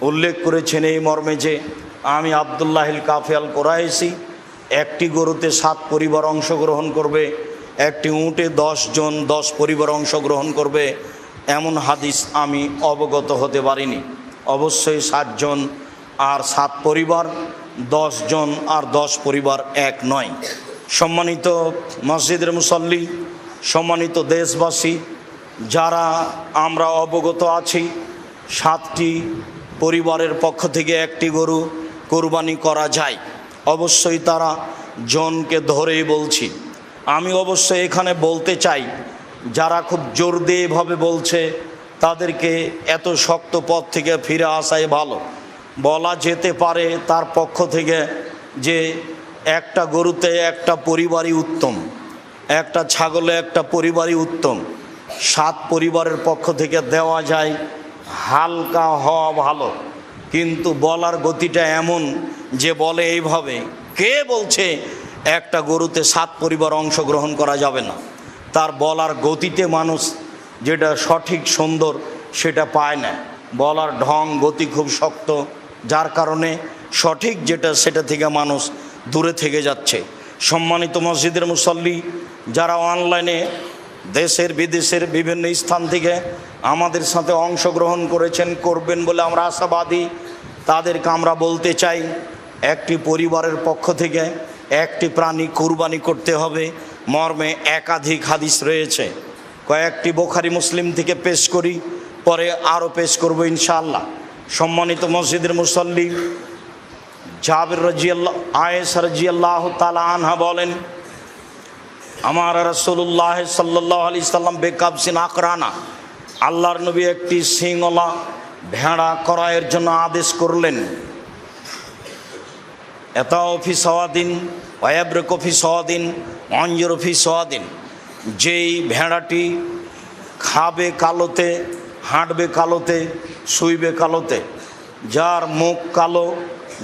উল্লেখ করেছেন এই মর্মে যে আমি আব্দুল্লাহিল কাফি আল কুরাইশি, একটি গরুতে 7 পরিবার অংশগ্রহণ করবে, একটি উটে 10 জন 10 পরিবার অংশগ্রহণ করবে, এমন হাদিস আমি অবগত হতে পারিনি। অবশ্যই 7 জন আর 7 পরিবার, 10 জন আর 10 পরিবার এক নয়। সম্মানিত মসজিদের মুসল্লি, সম্মানিত দেশবাসী, যারা আমরা অবগত আছি 7টি পরিবারের পক্ষ থেকে একটি গরু কোরবানি করা যায়, অবশ্যই তারা জনকে ধরেই বলছি। আমি অবশ্যই এখানে বলতে চাই, যারা খুব জোর দিয়ে এভাবে বলছে তাদেরকে এত শক্ত পথ থেকে ফিরে আসাই ভালো। বলা যেতে পারে তার পক্ষ থেকে যে একটা গরুতে একটা পরিবারই উত্তম, একটা ছাগলে একটা পরিবারই উত্তম, 7 পরিবারের পক্ষ থেকে দেওয়া যায়, হালকা হওয়া ভালো। কিন্তু বলার গতিটা এমন যে বলে এইভাবে, কে বলছে একটা গরুতে 7 পরিবার অংশগ্রহণ করা যাবে না? তার বলার গতিতে মানুষ যেটা সঠিক সুন্দর সেটা পায় না, বলার ঢং গতি খুব শক্ত, যার কারণে সঠিক যেটা সেটা থেকে মানুষ দূরে থেকে যাচ্ছে। সম্মানিত মসজিদের মুসল্লি, যারা অনলাইনে দেশের বিদেশের বিভিন্ন স্থান থেকে আমাদের সাথে অংশগ্রহণ করেছেন, করবেন বলে আমরা আশাবাদী, তাদেরকে আমরা বলতে চাই একটি পরিবারের পক্ষ থেকে একটি প্রাণী কুরবানি করতে হবে মর্মে একাধিক হাদিস রয়েছে। কয়েকটি বুখারী মুসলিম থেকে পেশ করি, পরে আরও পেশ করব ইনশাআল্লাহ। সম্মানিত মসজিদের মুসল্লি, জাবের রাদিয়াল্লাহু আয়েশা রাদিয়াল্লাহু তাআলা আনহা বলেন, আমার রাসূলুল্লাহ সাল্লাল্লাহু আলাইহি সাল্লাম বেকাবসিন আকরানা, আল্লাহর নবী একটি সিংওয়ালা ভেড়া ক্রয়ের জন্য আদেশ করলেন। এতাও ফি সওয়াদিন ওয়াবরকু ফি সওয়াদিন অঞ্জরু ফি সওয়াদিন, যেই ভেড়াটি খাবে কালোতে, হাঁটবে কালোতে, শুইবে কালোতে, যার মুখ কালো,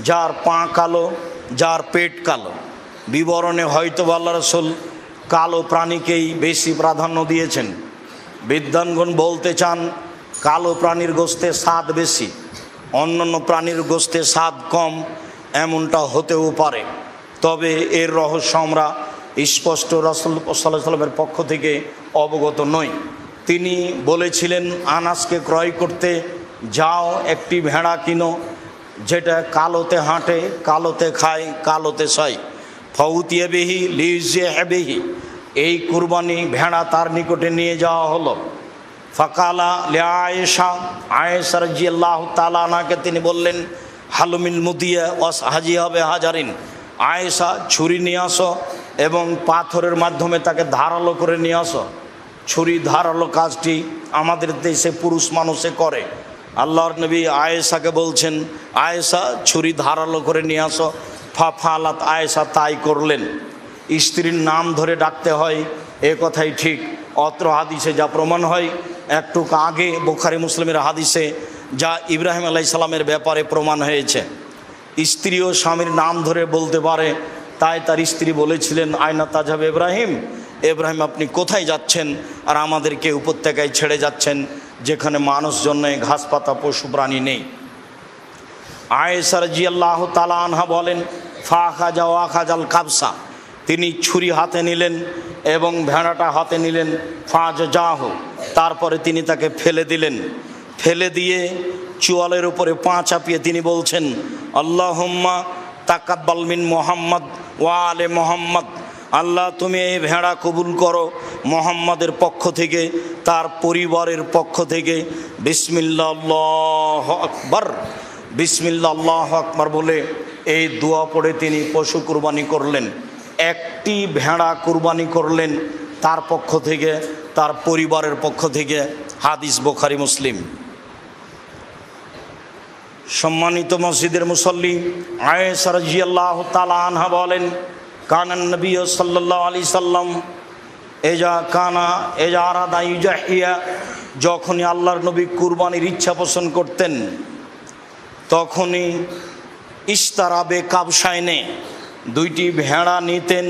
যার পা কালো, যার পেট কালো। বিবরণে হয়তো আল্লাহ রাসূল কালো প্রাণীকেই বেশি প্রাধান্য দিয়েছেন। বিদ্বানগণ বলতে চান কালো প্রাণীর গোস্তে স্বাদ বেশি, অন্যান্য প্রাণীর গোস্তে স্বাদ কম, এমনটা হতেও পারে। তবে এর রহস্য আমরা স্পষ্ট রাসূল সাল্লাল্লাহু আলাইহি সাল্লামের পক্ষ থেকে অবগত নই। তিনি বলেছিলেন আনাসকে ক্রয় করতে, যাও একটি ভেড়া কিনো যেটা কালোতে হাঁটে, কালোতে খায়, কালোতে শয়। ফাউতিয়া বিহি লিযিহবিহি, এই কুরবানি ভেড়া তার নিকটে নিয়ে যাওয়া হলো। ফাকালা লিআয়েশা, আয়েশা রাদিয়াল্লাহু তাআলা আনহাকে তিনি বললেন হালুমিল মুদিয়া ওয়াস হাজি হবে হাজারিন, আয়েশা ছুরি নিয়ে আসো এবং পাথরের মাধ্যমে তাকে ধারালো করে নিয়ে আসো। ছুরি ধারালো কাজটি আমাদের দেশে পুরুষ মানুষে করে। আল্লাহর নবী আয়েশাকে বলছেন আয়েশা ছুরি ধারালো করে নিয়ে আসো। ফালাত, আয়েশা তাই করলেন। স্ত্রীর নাম ধরে ডাকতে হয় এ কথাই ঠিক। অত্র হাদিসে যা প্রমাণ হয়, একটু আগে বুখারী মুসলিমের হাদিসে যা ইব্রাহিম আলাইহিস সালামের ব্যাপারে প্রমাণ হয়েছে, স্ত্রীও স্বামীর নাম ধরে বলতে পারে। তাই তার স্ত্রী বলেছিলেন আয়না তাজাব ইব্রাহিম, ইব্রাহিম আপনি কোথায় যাচ্ছেন আর আমাদেরকে উপত্যকায় ছেড়ে যাচ্ছেন যেখানে মানুষজন নেই, ঘাস পাতা পশু প্রাণী নেই। আয়েশা রাদিয়াল্লাহু তাআলা আনহা বলেন ফাখাজা ওয়াখাজাল কাবসা, তিনি ছুরি হাতে নিলেন এবং ভেড়াটা হাতে নিলেন। ফাজাহ, তারপরে তিনি তাকে ফেলে দিলেন। ফেলে দিয়ে চোয়ালের উপরে পা চাপিয়ে তিনি বলছেন আল্লাহুম্মা তাকাব্বাল মিন মুহাম্মদ ওয়া আলে মুহাম্মদ, আল্লাহ তুমি এই ভেড়া কবুল করো মুহাম্মাদের পক্ষ থেকে, তার পরিবারের পক্ষ থেকে। বিসমিল্লাহ আল্লাহু আকবার, বিসমিল্লাহ আল্লাহু আকবার বলে এই দোয়া পড়ে তিনি পশু কুরবানি করলেন। একটি ভেড়া কুরবানি করলেন তার পক্ষ থেকে, তার পরিবারের পক্ষ থেকে। হাদিস বুখারী মুসলিম। সম্মানিত মসজিদের মুসল্লি, আয়েশা রাদিয়াল্লাহু তাআলা আনহা বলেন কানান নবী সাল্লাল্লাহু আলাইহি সাল্লাম এজা আরাদা ইউজাহিয়া, যখনই আল্লাহর নবী কুরবানির ইচ্ছা পোষণ করতেন তখনই ইস্তারাবে কাবসাইনে, দুইটি ভেড়া নিতেন।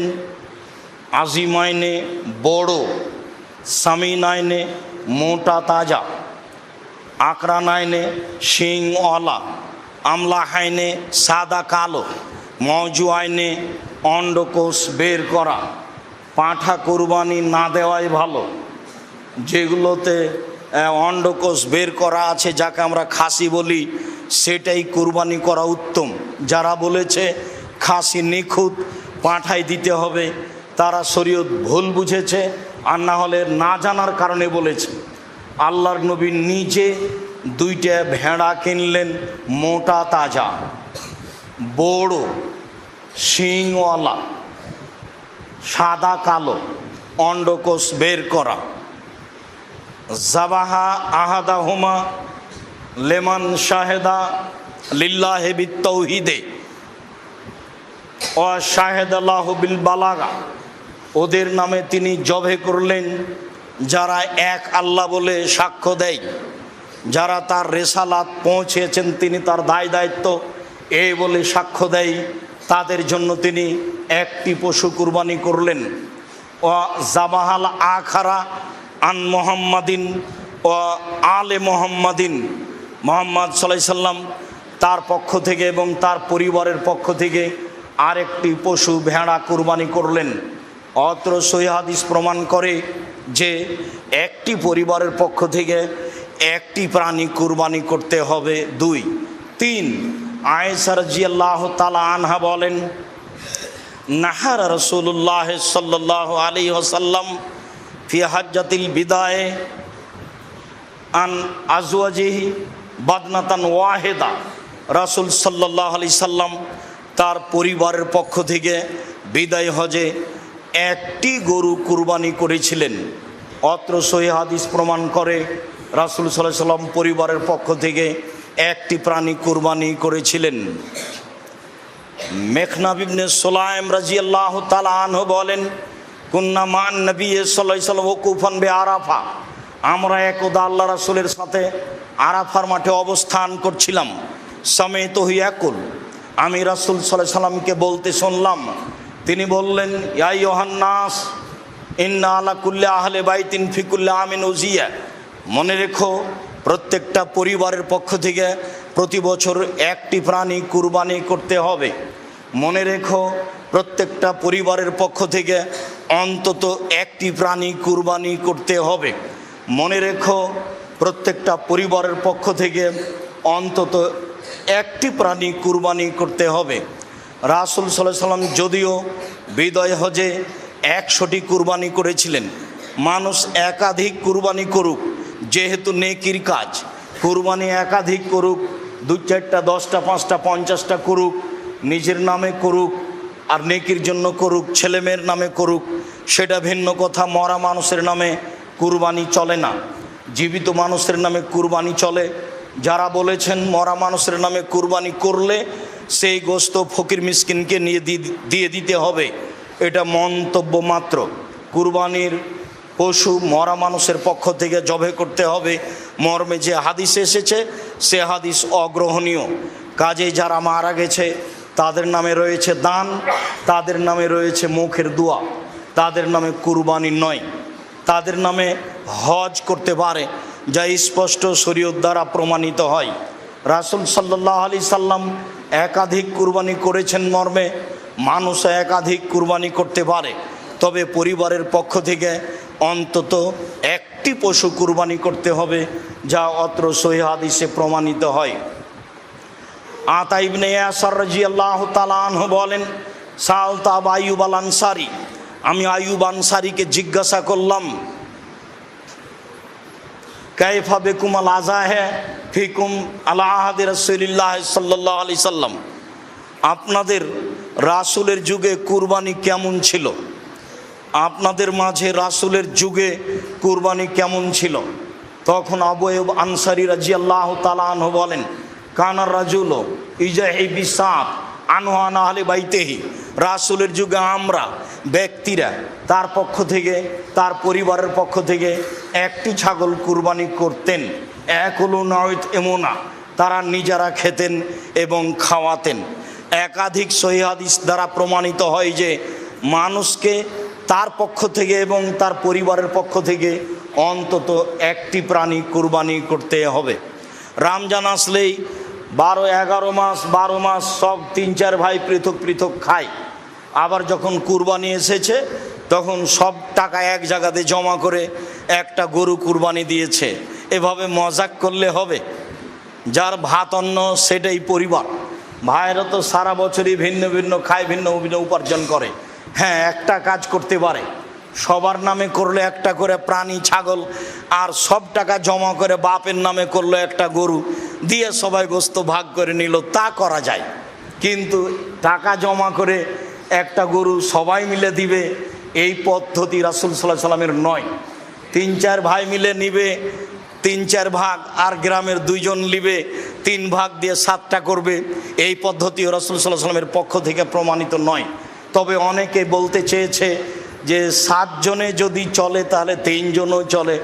আজিমাইনে বড়, সামিনাইনে মোটা তাজা, আকরানাইনে শিংওয়ালা, আমলাহাইনে সাদা কালো, মজুয়াইনে অন্ডকোষ বের করা। পাঁঠা কুরবানি না দেওয়াই ভালো। যেগুলোতে অন্ডকোষ বের করা আছে, যাকে আমরা খাসি বলি, সেটাই কুরবানি করা উত্তম। যারা বলেছে খাসি নিখুঁত পাঁঠাই দিতে হবে, তারা শরীয়ত ভুল বুঝেছে, আর না হলে না জানার কারণে বলেছে। আল্লাহর নবী নিজে দুইটা ভেড়া কিনলেন, মোটা তাজা, বড়, শিংওয়ালা, সাদা কালো, অন্ডকোষ বের করা। জাবাহা আহাদাহুমা লেমান শাহেদা লিল্লাহি বিত্তাউহিদে ওয়া শাহেদাল্লাহু বিল বালাগা, ওদের নামে তিনি জবে করলেন যারা এক আল্লাহ বলে সাক্ষ্য দেয়, যারা তার রেসালাত পৌঁছেছেন, তিনি তার দায় দায়িত্ব এই বলে সাক্ষ্য দেয়, তাদের জন্য তিনি একটি পশু কুরবানি করলেন। ও জাবাহাল আখারা আন মুহাম্মাদিন ও আলে মুহাম্মাদিন, মুহাম্মদ সাল্লাল্লাহু আলাইহি সাল্লাম তার পক্ষ থেকে এবং তার পরিবারের পক্ষ থেকে আরেকটি পশু ভেড়া কুরবানি করলেন। অত্র সহিহ হাদিস প্রমাণ করে যে একটি পরিবারের পক্ষ থেকে একটি প্রাণী কুরবানি করতে হবে। 2, 3, আয়েশা রাদিয়াল্লাহু তাআলা আনহা বলেন নাহার রাসূলুল্লাহ সাল্লাল্লাহু আলাইহি ওয়াসাল্লাম ফি হাজ্জাতিল বিদায়ে আন আজওয়াজিহি বাদনাতান ওয়াহিদা, রাসূল সাল্লাল্লাহু আলাইহি সাল্লাম তার পরিবারের পক্ষ থেকে বিদায় হজে একটি গরু কুরবানি করেছিলেন। অত্র সহিহ হাদিস প্রমাণ করে রাসূল সাল্লাল্লাহু আলাইহি সাল্লাম পরিবারের পক্ষ থেকে একটি প্রাণী কুরবানি করেছিলেন। মেখনাব ইবনে সুলাইম রাদিয়াল্লাহু তাআলা আনহু বলেন, কুন্না মান নবী সাল্লাল্লাহু আলাইহি সাল্লাম ওয়াকুফান বিআরাফা, আমরা একদা আল্লাহ রাসূলের সাথে আরাফার মাঠে অবস্থান করছিলাম। সামিতুহু ইয়াকুল, আমি রাসূল সাল্লাল্লাহু আলাইহি সাল্লামকে বলতে শুনলাম, তিনি বললেন, ইয়া আইয়ুহান নাস ইন্না আলা কুল্লি আহলি বাইতিন ফি কুল্লি আমিন উজিয়া, মনে রেখো প্রত্যেকটা পরিবারের পক্ষ থেকে প্রতি বছর একটি প্রাণী কুরবানি করতে হবে। মনে রেখো প্রত্যেকটা পরিবারের পক্ষ থেকে অন্তত একটি প্রাণী কুরবানি করতে হবে। মনে রেখো প্রত্যেকটা পরিবারের পক্ষ থেকে অন্তত একটি প্রাণী কুরবানি করতে হবে। রাসূল সাল্লাল্লাহু আলাইহি সাল্লাম যদিও বিদায় হজে 100টি কুরবানি করেছিলেন, মানুষ একাধিক কুরবানি করুক, যেহেতু নেকির কাজ, কুরবানি একাধিক করুক, 2-4টা 10টা 5টা 50টা করুক, নিজের নামে করুক আর নেকির জন্য করুক, ছেলেমেয়ের নামে করুক, সেটা ভিন্ন কথা। মরা মানুষের নামে কুরবানি চলে না, জীবিত মানুষের নামে কুরবানি চলে। যারা বলেছেন মরা মানুষের নামে কুরবানি করলে সেই গোশত ফকির মিসকিনকে নিয়ে দিয়ে দিতে হবে, এটা মন্তব্য মাত্র। কুরবানির পশু মরা মানুষের পক্ষ থেকে জবে করতে হবে মর্মে যে হাদিস এসেছে সে হাদিস অগ্রহণীয়। কাজেই যারা মারা গেছে তাদের নামে রয়েছে দান, তাদের নামে রয়েছে মুখের দোয়া, তাদের নামে কুরবানি নয়। তাদের নামে হজ করতে পারে, যা স্পষ্ট শরীয়ত দ্বারা প্রমাণিত হয়। রাসূল সাল্লাল্লাহু আলাইহি সাল্লাম একাধিক কুরবানি করেছেন মর্মে মানুষ একাধিক কুরবানি করতে পারে, তবে পরিবারের পক্ষ থেকে অন্তত একটি পশু কুরবানি করতে হবে, যা অত্র সহিহ হাদিসে প্রমাণিত হয়। আতা ইবনে ইয়াসার রাদিয়াল্লাহু তাআলা আনহু বলেন, সাআলতু আবু আইয়ুব আল আনসারী, আমি আইয়ুব আনসারীকে জিজ্ঞাসা করলাম, কাইফা বিকুম আল আযাহা ফিকুম আলা আহাদি রাসূলিল্লাহ সাল্লাল্লাহু আলাইহি সাল্লাম, আপনাদের রাসূলের যুগে কুরবানি কেমন ছিল? আপনাদের মাঝে রাসূলের যুগে কুরবানি কেমন ছিল? তখন আবু আইয়ুব আনসারী রাদিয়াল্লাহু তাআলা আনহু বলেন, কানার রাজুল ইজাহি বিসাত আনওয়ান আহলে বাইতেহি, রাসূলের যুগে আমরা ব্যক্তিরা তার পক্ষ থেকে, তার পরিবারের পক্ষ থেকে একটি ছাগল কুরবানি করতেন। একলু নয়ত এমনা, তারা নিজেরা খেতেন এবং খাওয়াতেন। একাধিক সহিহ হাদিস দ্বারা প্রমাণিত হয় যে মানুষকে তার পক্ষ থেকে এবং তার পরিবারের পক্ষ থেকে অন্তত একটি প্রাণী কুরবানি করতে হবে। রমজান আসলেই 12-11 মাস 12 মাস সব 3-4 ভাই পৃথক পৃথক খায়। আবার যখন কুরবানি এসেছে তখন সব টাকা এক জায়গাতে জমা করে একটা গরু কুরবানি দিয়েছে। এভাবে মজাক করলে হবে? যার ভাত অন্ন সেটাই পরিবার। ভাইয়েরা তো সারা বছরই ভিন্ন ভিন্ন খায়, ভিন্ন ভিন্ন উপার্জন করে। হ্যাঁ, একটা কাজ করতে পারে, সবার নামে করলে একটা করে প্রাণী ছাগল, আর সব টাকা জমা করে বাপের নামে করলো একটা গরু, দিয়ে সবাই গোশত ভাগ করে নিল, তা করা যায়। কিন্তু টাকা জমা করে একটা গরু সবাই মিলে দিবে, এই পদ্ধতি রাসূল সাল্লাল্লাহু আলাইহি সাল্লামের নয়। 3-4 ভাই মিলে নিবে 3-4 ভাগ, আর গ্রামের 2 জন নিবে 3 ভাগ দিয়ে 7টা করবে, এই পদ্ধতি রাসূল সাল্লাল্লাহু আলাইহি সাল্লামের পক্ষ থেকে প্রমাণিত নয়। তবে অনেকে বলতে চেয়েছে যে 7 জনে যদি চলে তাহলে 3 জনও চলে,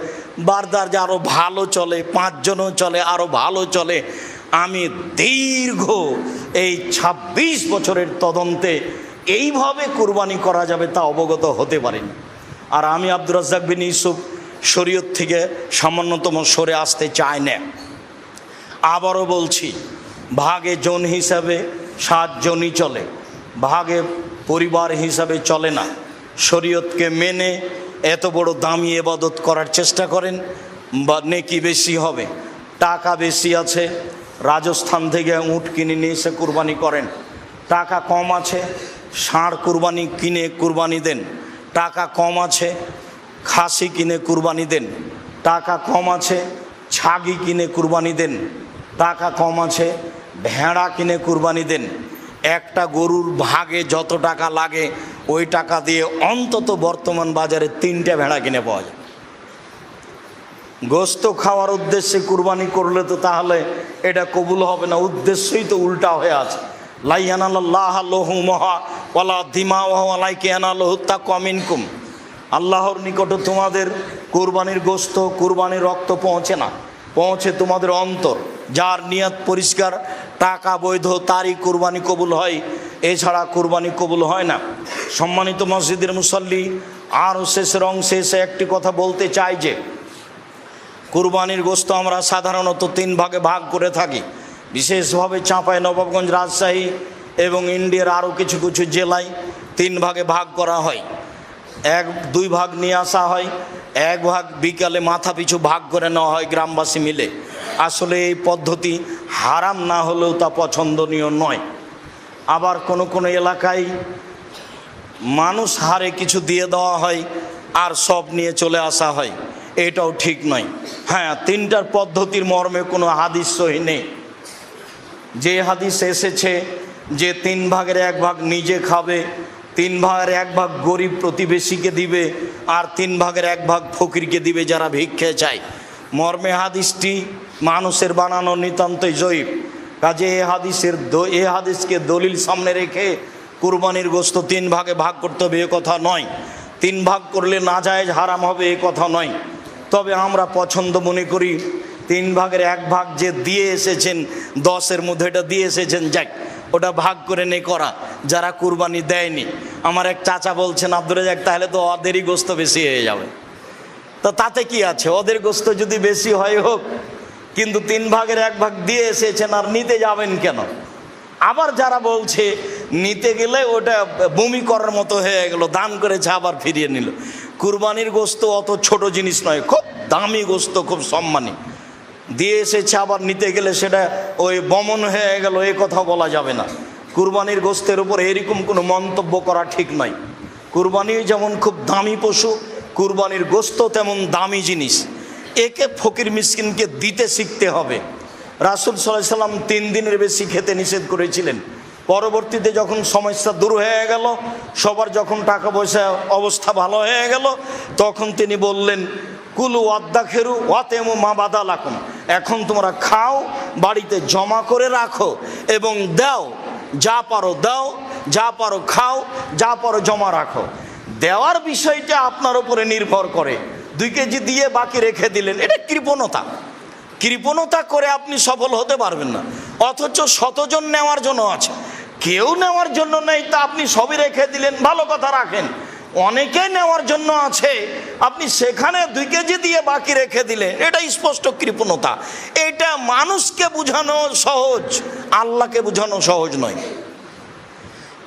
বারদার যে আরও ভালো চলে, 5 জনও চলে, আরও ভালো চলে। আমি দীর্ঘ এই 26 বছরের তদন্তে এইভাবে কুরবানি করা যাবে তা অবগত হতে পারিনি। আর আমি আব্দুর রাজ্জাক বিন ইউসুফ শরীয়ত থেকে সামান্যতম সরে আসতে চাই না। আবারও বলছি, ভাগে জন হিসাবে 7 জনই চলে, ভাগে পরিবার হিসাবে চলে না। শরীয়তকে মেনে এত বড় দামি ইবাদত করার চেষ্টা করেন, বা নেকি বেশি হবে। টাকা বেশি আছে, রাজস্থান থেকে উট কিনে নিয়ে এসে কুরবানি করেন। টাকা কম আছে, ষাঁড় কুরবানি কিনে কুরবানি দেন। টাকা কম আছে, খাসি কিনে কুরবানি দেন। টাকা কম আছে, ছাগি কিনে কুরবানি দেন। টাকা কম আছে, ভেড়া কিনে কুরবানি দেন। একটা গরুর ভাগে যত টাকা লাগে ওই টাকা দিয়ে অন্তত বর্তমান বাজারে 3টে ভেড়া কিনে পাওয়া যায়। গোস্ত খাওয়ার উদ্দেশ্যে কুরবানি করলে তো তাহলে এটা কবুল হবে না, উদ্দেশ্যই তো উল্টা হয়ে আছে। লা ইয়ানালাল্লাহু লুহুমুহা ওয়ালা দিমাউহা ওয়ালাকিন ইয়ানালুহু তাকওয়া মিনকুম। আল্লাহর নিকটে তোমাদের কুরবানির গোস্ত, কুরবানির রক্ত পৌঁছে না, পৌঁছে তোমাদের অন্তর। যার নিয়ত পরিষ্কার, টাকা বৈধ, তারই কুরবানি কবুল হয়, এছাড়া কুরবানি কবুল হয় না। সম্মানিত মসজিদের মুসল্লি, আর শেষের অংশে এসে একটি কথা বলতে চাই যে কুরবানির গোস্ত আমরা সাধারণত 3 ভাগে ভাগ করে থাকি। বিশেষভাবে চাঁপাইনবাবগঞ্জ, রাজশাহী এবং ইন্ডিয়ার আরও কিছু কিছু জেলায় 3 ভাগে ভাগ করা হয়। 2 ভাগ নিয়ে আসা হয়, 1 ভাগ বিকালে মাথা পিছু ভাগ করে নেওয়া হয় গ্রামবাসী মিলে। আসলে এই পদ্ধতি হারাম না হলেও তা পছন্দনীয় নয়। আবার কোনো কোনো এলাকায় মানুষ হারে কিছু দিয়ে দেওয়া হয় আর সব নিয়ে চলে আসা হয়, এটাও ঠিক নয়। হ্যাঁ, 3টার পদ্ধতির মর্মে কোনো হাদিস সহি নেই। যে হাদিস এসেছে যে 3 ভাগের 1 ভাগ নিজে খাবে, 3 ভাগের 1 ভাগ গরিব প্রতিবেশীকে দিবে, আর 3 ভাগের 1 ভাগ ফকিরকে দিবে যারা ভিক্ষে চায়, মর্মে হাদিসটি মানুষের বানানো নিতান্তই জয়ীফ। কাজে এই হাদিসকে দলিল সামনে রেখে কুরবানির গোস্ত 3 ভাগে ভাগ করতে হবে এ কথা নয়। 3 ভাগ করলে নাজায়েজ হারাম হবে এ কথা নয়। তবে আমরা পছন্দ মনে করি 3 ভাগের 1 ভাগ যে দিয়ে এসেছেন, 10-এর মধ্যে এটা দিয়ে এসেছেন, যাক ওটা ভাগ করে নে করা, যারা কুরবানি দেয়নি। আমার এক চাচা বলছেন, আব্দুর রাজ্জাক, তাহলে তো ওদেরই গোস্ত বেশি হয়ে যাবে। তো তাতে কি আছে, ওদের গোস্ত যদি বেশি হয় হোক, কিন্তু 3 ভাগের 1 ভাগ দিয়ে এসেছেন আর নিতে যাবেন কেন? আবার যারা বলছে নিতে গেলে ওটা বমি করার মতো হয়ে গেল, দান করেছে আবার ফিরিয়ে নিল। কুরবানির গোস্ত অত ছোট জিনিস নয়, খুব দামি গোস্ত, খুব সম্মানী। দিয়ে এসেছে আবার নিতে গেলে সেটা ওই বমন হয়ে গেল, এ কথা বলা যাবে না। কুরবানির গোস্তের উপর এরকম কোনো মন্তব্য করা ঠিক নয়। কুরবানি যেমন খুব দামি পশু, কুরবানির গোস্ত তেমন দামি জিনিস। একে ফকির মিসকিনকে দিতে শিখতে হবে। রাসূল সাল্লাল্লাহু আলাইহি সাল্লাম 3 দিনের বেশি খেতে নিষেধ করেছিলেন। পরবর্তীতে যখন সমস্যা দূর হয়ে গেল, সবার যখন টাকা পয়সা অবস্থা ভালো হয়ে গেল, তখন তিনি বললেন, কুলু ওয়াদ্দাখেরু ওয়াতেমু মা বাদালাকুম, এখন তোমরা খাও, বাড়িতে জমা করে রাখো এবং দাও, যা পারো দাও, যা পারো খাও, যা পারো জমা রাখো। দেওয়ার বিষয়টা আপনার উপরে নির্ভর করে। 2 কেজি দিয়ে বাকি রেখে দিলেন, এটা কৃপণতা। কৃপণতা করে আপনি সফল হতে পারবেন না। অথচ 100 জন নেওয়ার জন্য আছে, কেউ নেওয়ার জন্য নেই, তা আপনি সবই রেখে দিলেন, ভালো কথা, রাখেন। অনেকে নেওয়ার জন্য আছে, আপনি সেখানে 2 কেজি দিয়ে বাকি রেখে দিলেন, এটা স্পষ্ট কৃপণতা। এটা মানুষকে বোঝানো সহজ, আল্লাহকে বোঝানো সহজ নয়।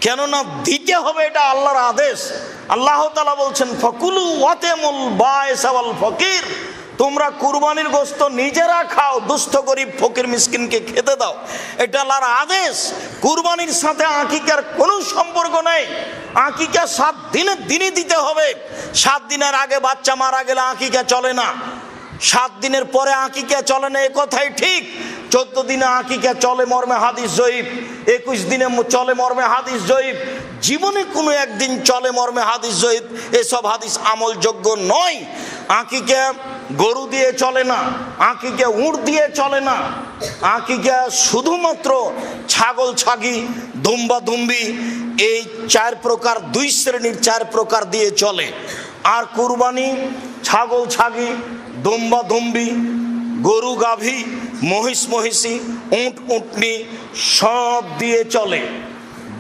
কেননা দিতে হবে, এটা আল্লাহর আদেশ। আল্লাহ তাআলা বলছেন, ফাকুলু ওয়াতেমুল বাইস ওয়াল ফকির, তোমরা কুরবানির গোস্ত নিজেরা খাও, দুস্থ গরিব ফকির মিসকিনকে খেতে দাও, এটা আল্লাহর আদেশ। কুরবানির সাথে আকিকার কোনো সম্পর্ক নেই। আকিকা 7 দিনের দিনই দিতে হবে। 7 দিনের আগে বাচ্চা মারা গেলে আকিকা চলে না, 7 দিনের পরে আকিকা চলে না, এ কথাই ঠিক। 14 দিনে আকিকা চলে মর্মে হাদিস জয়ীফ, 21 দিনে চলে মর্মে হাদিস জয়ীফ, জীবনে কোনো একদিন চলে মর্মে হাদিস জয়ীফ, এসব হাদিস আমলযোগ্য নয়। আকিকা গরু দিয়ে চলে না, আকিকা উট দিয়ে চলে না, আকিকা শুধুমাত্র ছাগল ছাগি, দুম্বা দুম্বি, এই 4 প্রকার, 2 শ্রেণীর 4 প্রকার দিয়ে চলে। আর কুরবানি ছাগল ছাগি, দুম্বা দুম্বি, গরু গাভী, মহিষ মহিষী, উট উটনি সব দিয়ে চলে।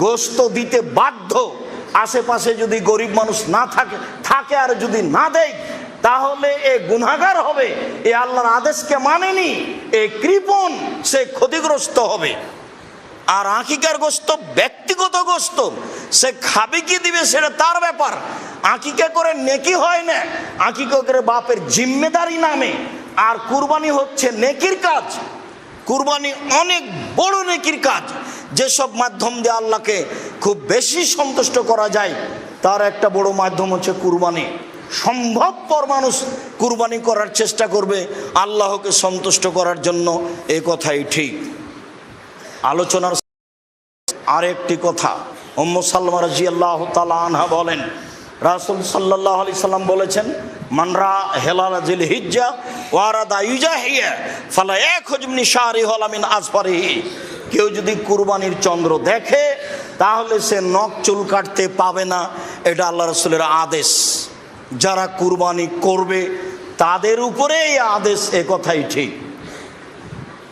গোস্ত দিতে বাধ্য। আশেপাশে যদি গরিব মানুষ না থাকে আর যদি না দেয়, তাহলে এ গুনাহগার হবে, এ আল্লাহর আদেশকে মানেনি, এ কৃপণ, সে ক্ষতিগ্রস্ত হবে। আর আকিকার গোস্ত ব্যক্তিগত গোস্ত, সে খাবে কি দিবে সেটা তার ব্যাপার। আকিকা করে নেকি হয় না, আকিকা করে বাপের জিম্মেদারি নামে। আর কুরবানি হচ্ছে নেকির কাজ। কুরবানি অনেক বড় নেকির কাজ, যেসব মাধ্যম দিয়ে আল্লাহকে খুব বেশি সন্তুষ্ট করা যায়, তার একটা বড় মাধ্যম হচ্ছে কুরবানি। সম্ভবপর মানুষ কুরবানি করার চেষ্টা করবে আল্লাহকে সন্তুষ্ট করার জন্য, এ কথাই ঠিক। আলোচনার আরেকটি কথা, উম্মু সালমা রাদিয়াল্লাহু তাআলা আনহা বলেন, রাসূল সাল্লাল্লাহু আলাইহি সাল্লাম বলেছেন, মানরা হেলাল জিলহিজ্জা ওয়া আরাদা ইউজাহিয়া ফালা ইয়াখুজ মিন শারিহি ওয়ালা মিন আসফারিহি। কেউ যদি কুরবানির চন্দ্র দেখে তাহলে সে নখ চুল কাটতে পাবে না, এটা আল্লাহ রাসূলের আদেশ। যারা কুরবানি করবে তাদের উপরে এই আদেশ, এ কথাই ঠিক।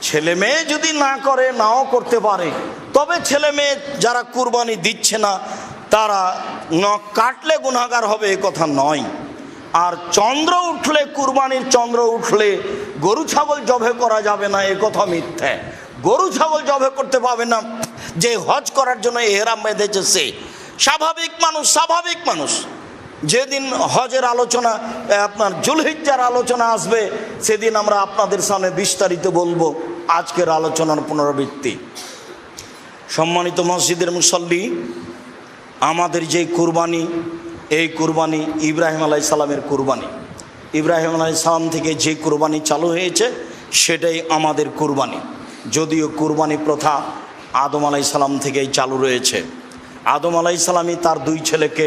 ছেলে মেয়ে যদি না করে, নাও করতে পারে, তবে ছেলে মেয়ে যারা কুরবানি দিচ্ছে না তারা নখ কাটলে গুনাহগার হবে, এ কথা নয়। আর চন্দ্র উঠলে, কুরবানির চন্দ্র উঠলে গরু ছাগল জবে করা যাবে না, এ কথা মিথ্যা। গরু ছাগল জবে করতে পাবে না যে হজ করার জন্য ইহরাম বেঁধেছে সে। স্বাভাবিক মানুষ যেদিন হজের আলোচনা, আপনার জুলহিজ্জার আলোচনা আসবে, সেদিন আমরা আপনাদের সামনে বিস্তারিত বলবো। আজকের আলোচনার পুনরাবৃত্তি। সম্মানিত মসজিদের মুসল্লি, আমাদের যে কুরবানি, এই কুরবানি ইব্রাহিম আলাইহিস সালামের কুরবানি। ইব্রাহিম আলাইহিস সালাম থেকে যে কুরবানি চালু হয়েছে সেটাই আমাদের কুরবানি। যদিও কুরবানি প্রথা আদম আলাইহিস সালাম থেকেই চালু রয়েছে। আদম আলাইহিস সালামই তার 2 ছেলেকে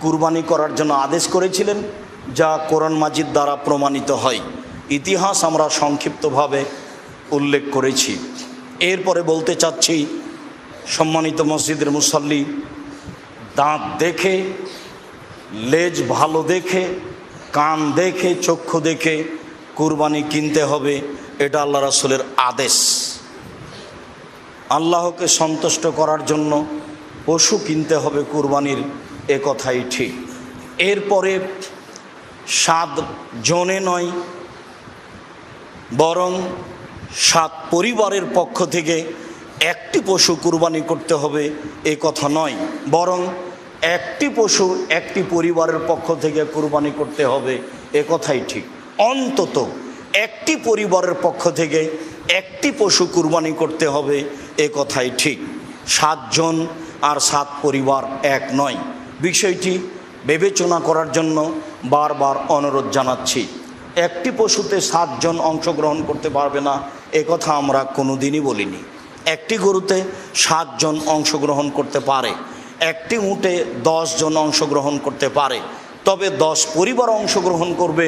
কুরবানি করার জন্য আদেশ করেছিলেন, যা কোরআন মাজিদ দ্বারা প্রমাণিত হয়। ইতিহাস আমরা সংক্ষিপ্তভাবে উল্লেখ করেছি। এরপরে বলতে চাচ্ছি, সম্মানিত মসজিদের মুসল্লি, দাঁত দেখে, লেজ ভালো দেখে, কান দেখে, চক্ষু দেখে কুরবানি কিনতে হবে, এটা আল্লাহ রাসূলের আদেশ। আল্লাহকে সন্তুষ্ট করার জন্য পশু কিনতে হবে কুরবানির, এ কথাই ঠিক। এরপরে 7 জনে নয়, বরং 7 পরিবারের পক্ষ থেকে একটি পশু কুরবানি করতে হবে, এ কথা নয়, বরং একটি পশু একটি পরিবারের পক্ষ থেকে কুরবানি করতে হবে, এ কথাই ঠিক। অন্তত একটি পরিবারের পক্ষ থেকে একটি পশু কুরবানি করতে হবে, এ কথাই ঠিক। 7 জন আর 7 পরিবার এক নয়। বিষয়টি বিবেচনা করার জন্য বারবার অনুরোধ জানাচ্ছি। একটি পশুতে 7 জন অংশগ্রহণ করতে পারবে না, এ কথা আমরা কোনোদিনই বলিনি। একটি গরুতে 7 জন অংশগ্রহণ করতে পারে, একটি উটে 10 জন অংশগ্রহণ করতে পারে, তবে 10 পরিবার অংশগ্রহণ করবে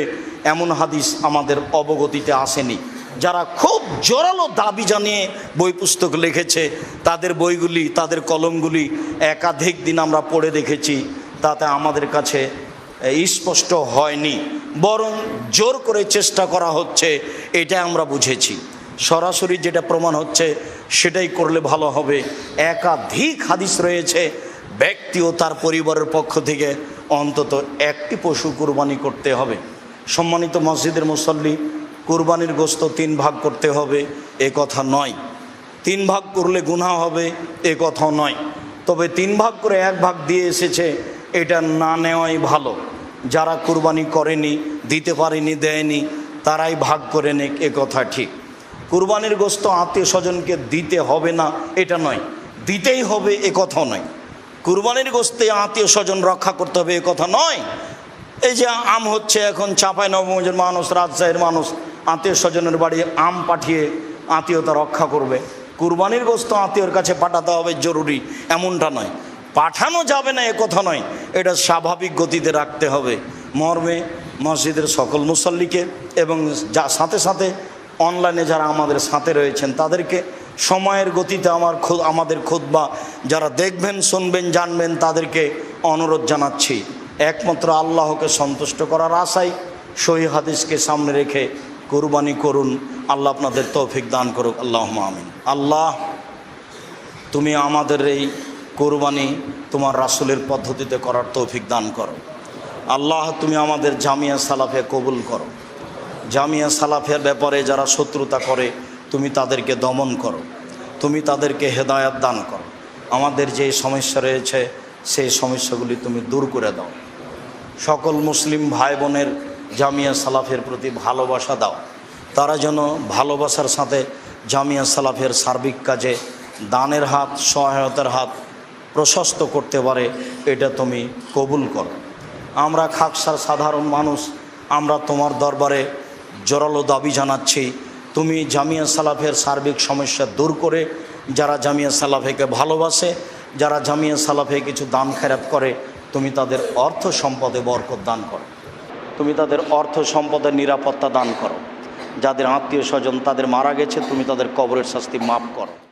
এমন হাদিস আমাদের অবগতিতে আসেনি। যারা খুব জোরালো দাবি জানিয়ে বই পুস্তক লিখেছে, তাদের বইগুলি, তাদের কলমগুলি একাধিক দিন আমরা পড়ে দেখেছি, তাতে আমাদের কাছে স্পষ্ট হয়নি, বরং জোর করে চেষ্টা করা হচ্ছে, এটা আমরা বুঝেছি। সরাসরি যেটা প্রমাণ হচ্ছে সেটাই করলে ভালো হবে। একাধিক হাদিস রয়েছে, ব্যক্তি ও তার পরিবারের পক্ষ থেকে অন্তত একটি পশু কুরবানি করতে হবে। সম্মানিত মসজিদের মুসল্লি, কুরবানির গোশত 3 ভাগ করতে হবে, এ কথা নয়। 3 ভাগ করলে গুনাহ হবে, এ কথাও নয়। তবে 3 ভাগ করে 1 ভাগ দিয়ে এসেছে, এটা না নেওয়াই ভালো। যারা কুরবানি করেনি, দিতে পারেনি, দেয়নি, তারাই ভাগ করে নেক, এ কথা ঠিক। কুরবানির গোশত আত্মীয় স্বজনকে দিতে হবে না, এটা নয়, দিতেই হবে, এ কথাও নয়। কুরবানির গোশতে আত্মীয় স্বজন রক্ষা করতে হবে, এ কথা নয়। এই যে আম হচ্ছে এখন, চাঁপাইনবাবগঞ্জের মানুষ, রাজশাহীর মানুষ আত্মীয় স্বজনের বাড়ি আম পাঠিয়ে আত্মীয়তা রক্ষা করবে। কুরবানির গোশত আত্মীয়র কাছে পাঠাতে হবে জরুরি, এমনটা নয়। পাঠানো যাবে না, এ কথা নয়, এটা স্বাভাবিক গতিতে রাখতে হবে। মর্মে মসজিদের সকল মুসল্লিকে এবং সাথে সাথে অনলাইনে যারা আমাদের সাথে রয়েছেন তাদেরকে সময়ের গতিতে আমাদের খুতবা যারা দেখবেন, শুনবেন, জানবেন, তাদেরকে অনুরোধ জানাচ্ছি, একমাত্র আল্লাহকে সন্তুষ্ট করার আশায় সহিহ হাদিসকে সামনে রেখে কুরবানি করুন। আল্লাহ আপনাদের তৌফিক দান করুক, আল্লাহুম্মা আমিন। আল্লাহ, তুমি আমাদের এই কুরবানি তোমার রাসূলের পদ্ধতিতে করার তৌফিক দান করো। আল্লাহ, তুমি আমাদের জামিয়া সালাফে কবুল করো। জামিয়া সালাফের ব্যাপারে যারা শত্রুতা করে তুমি তাদেরকে দমন করো, তুমি তাদেরকে হেদায়াত দান করো। আমাদের যে সমস্যা রয়েছে সেই সমস্যাগুলি তুমি দূর করে দাও। সকল মুসলিম ভাই বোনের জামিয়া সালাফের প্রতি ভালোবাসা দাও, তারা যেন ভালোবাসার সাথে জামিয়া সালাফের সার্বিক কাজে দানের হাত, সহায়তার হাত প্রশস্ত করতে পারে, এটা তুমি কবুল করো। আমরা খাকসার সাধারণ মানুষ, আমরা তোমার দরবারে জোরালো দাবি জানাচ্ছি, তুমি জামিয়া সালাফের সার্বিক সমস্যা দূর করে যারা জামিয়া সালাফিকে ভালোবাসে, যারা জামিয়া সালাফে কিছু দান খেরাত করে, তুমি তাদের অর্থ সম্পদে বরকত দান করো, তুমি তাদের অর্থ সম্পদের নিরাপত্তা দান করো। যাদের আত্মীয় স্বজন তাদের মারা গেছে, তুমি তাদের কবরের শাস্তি মাফ করো।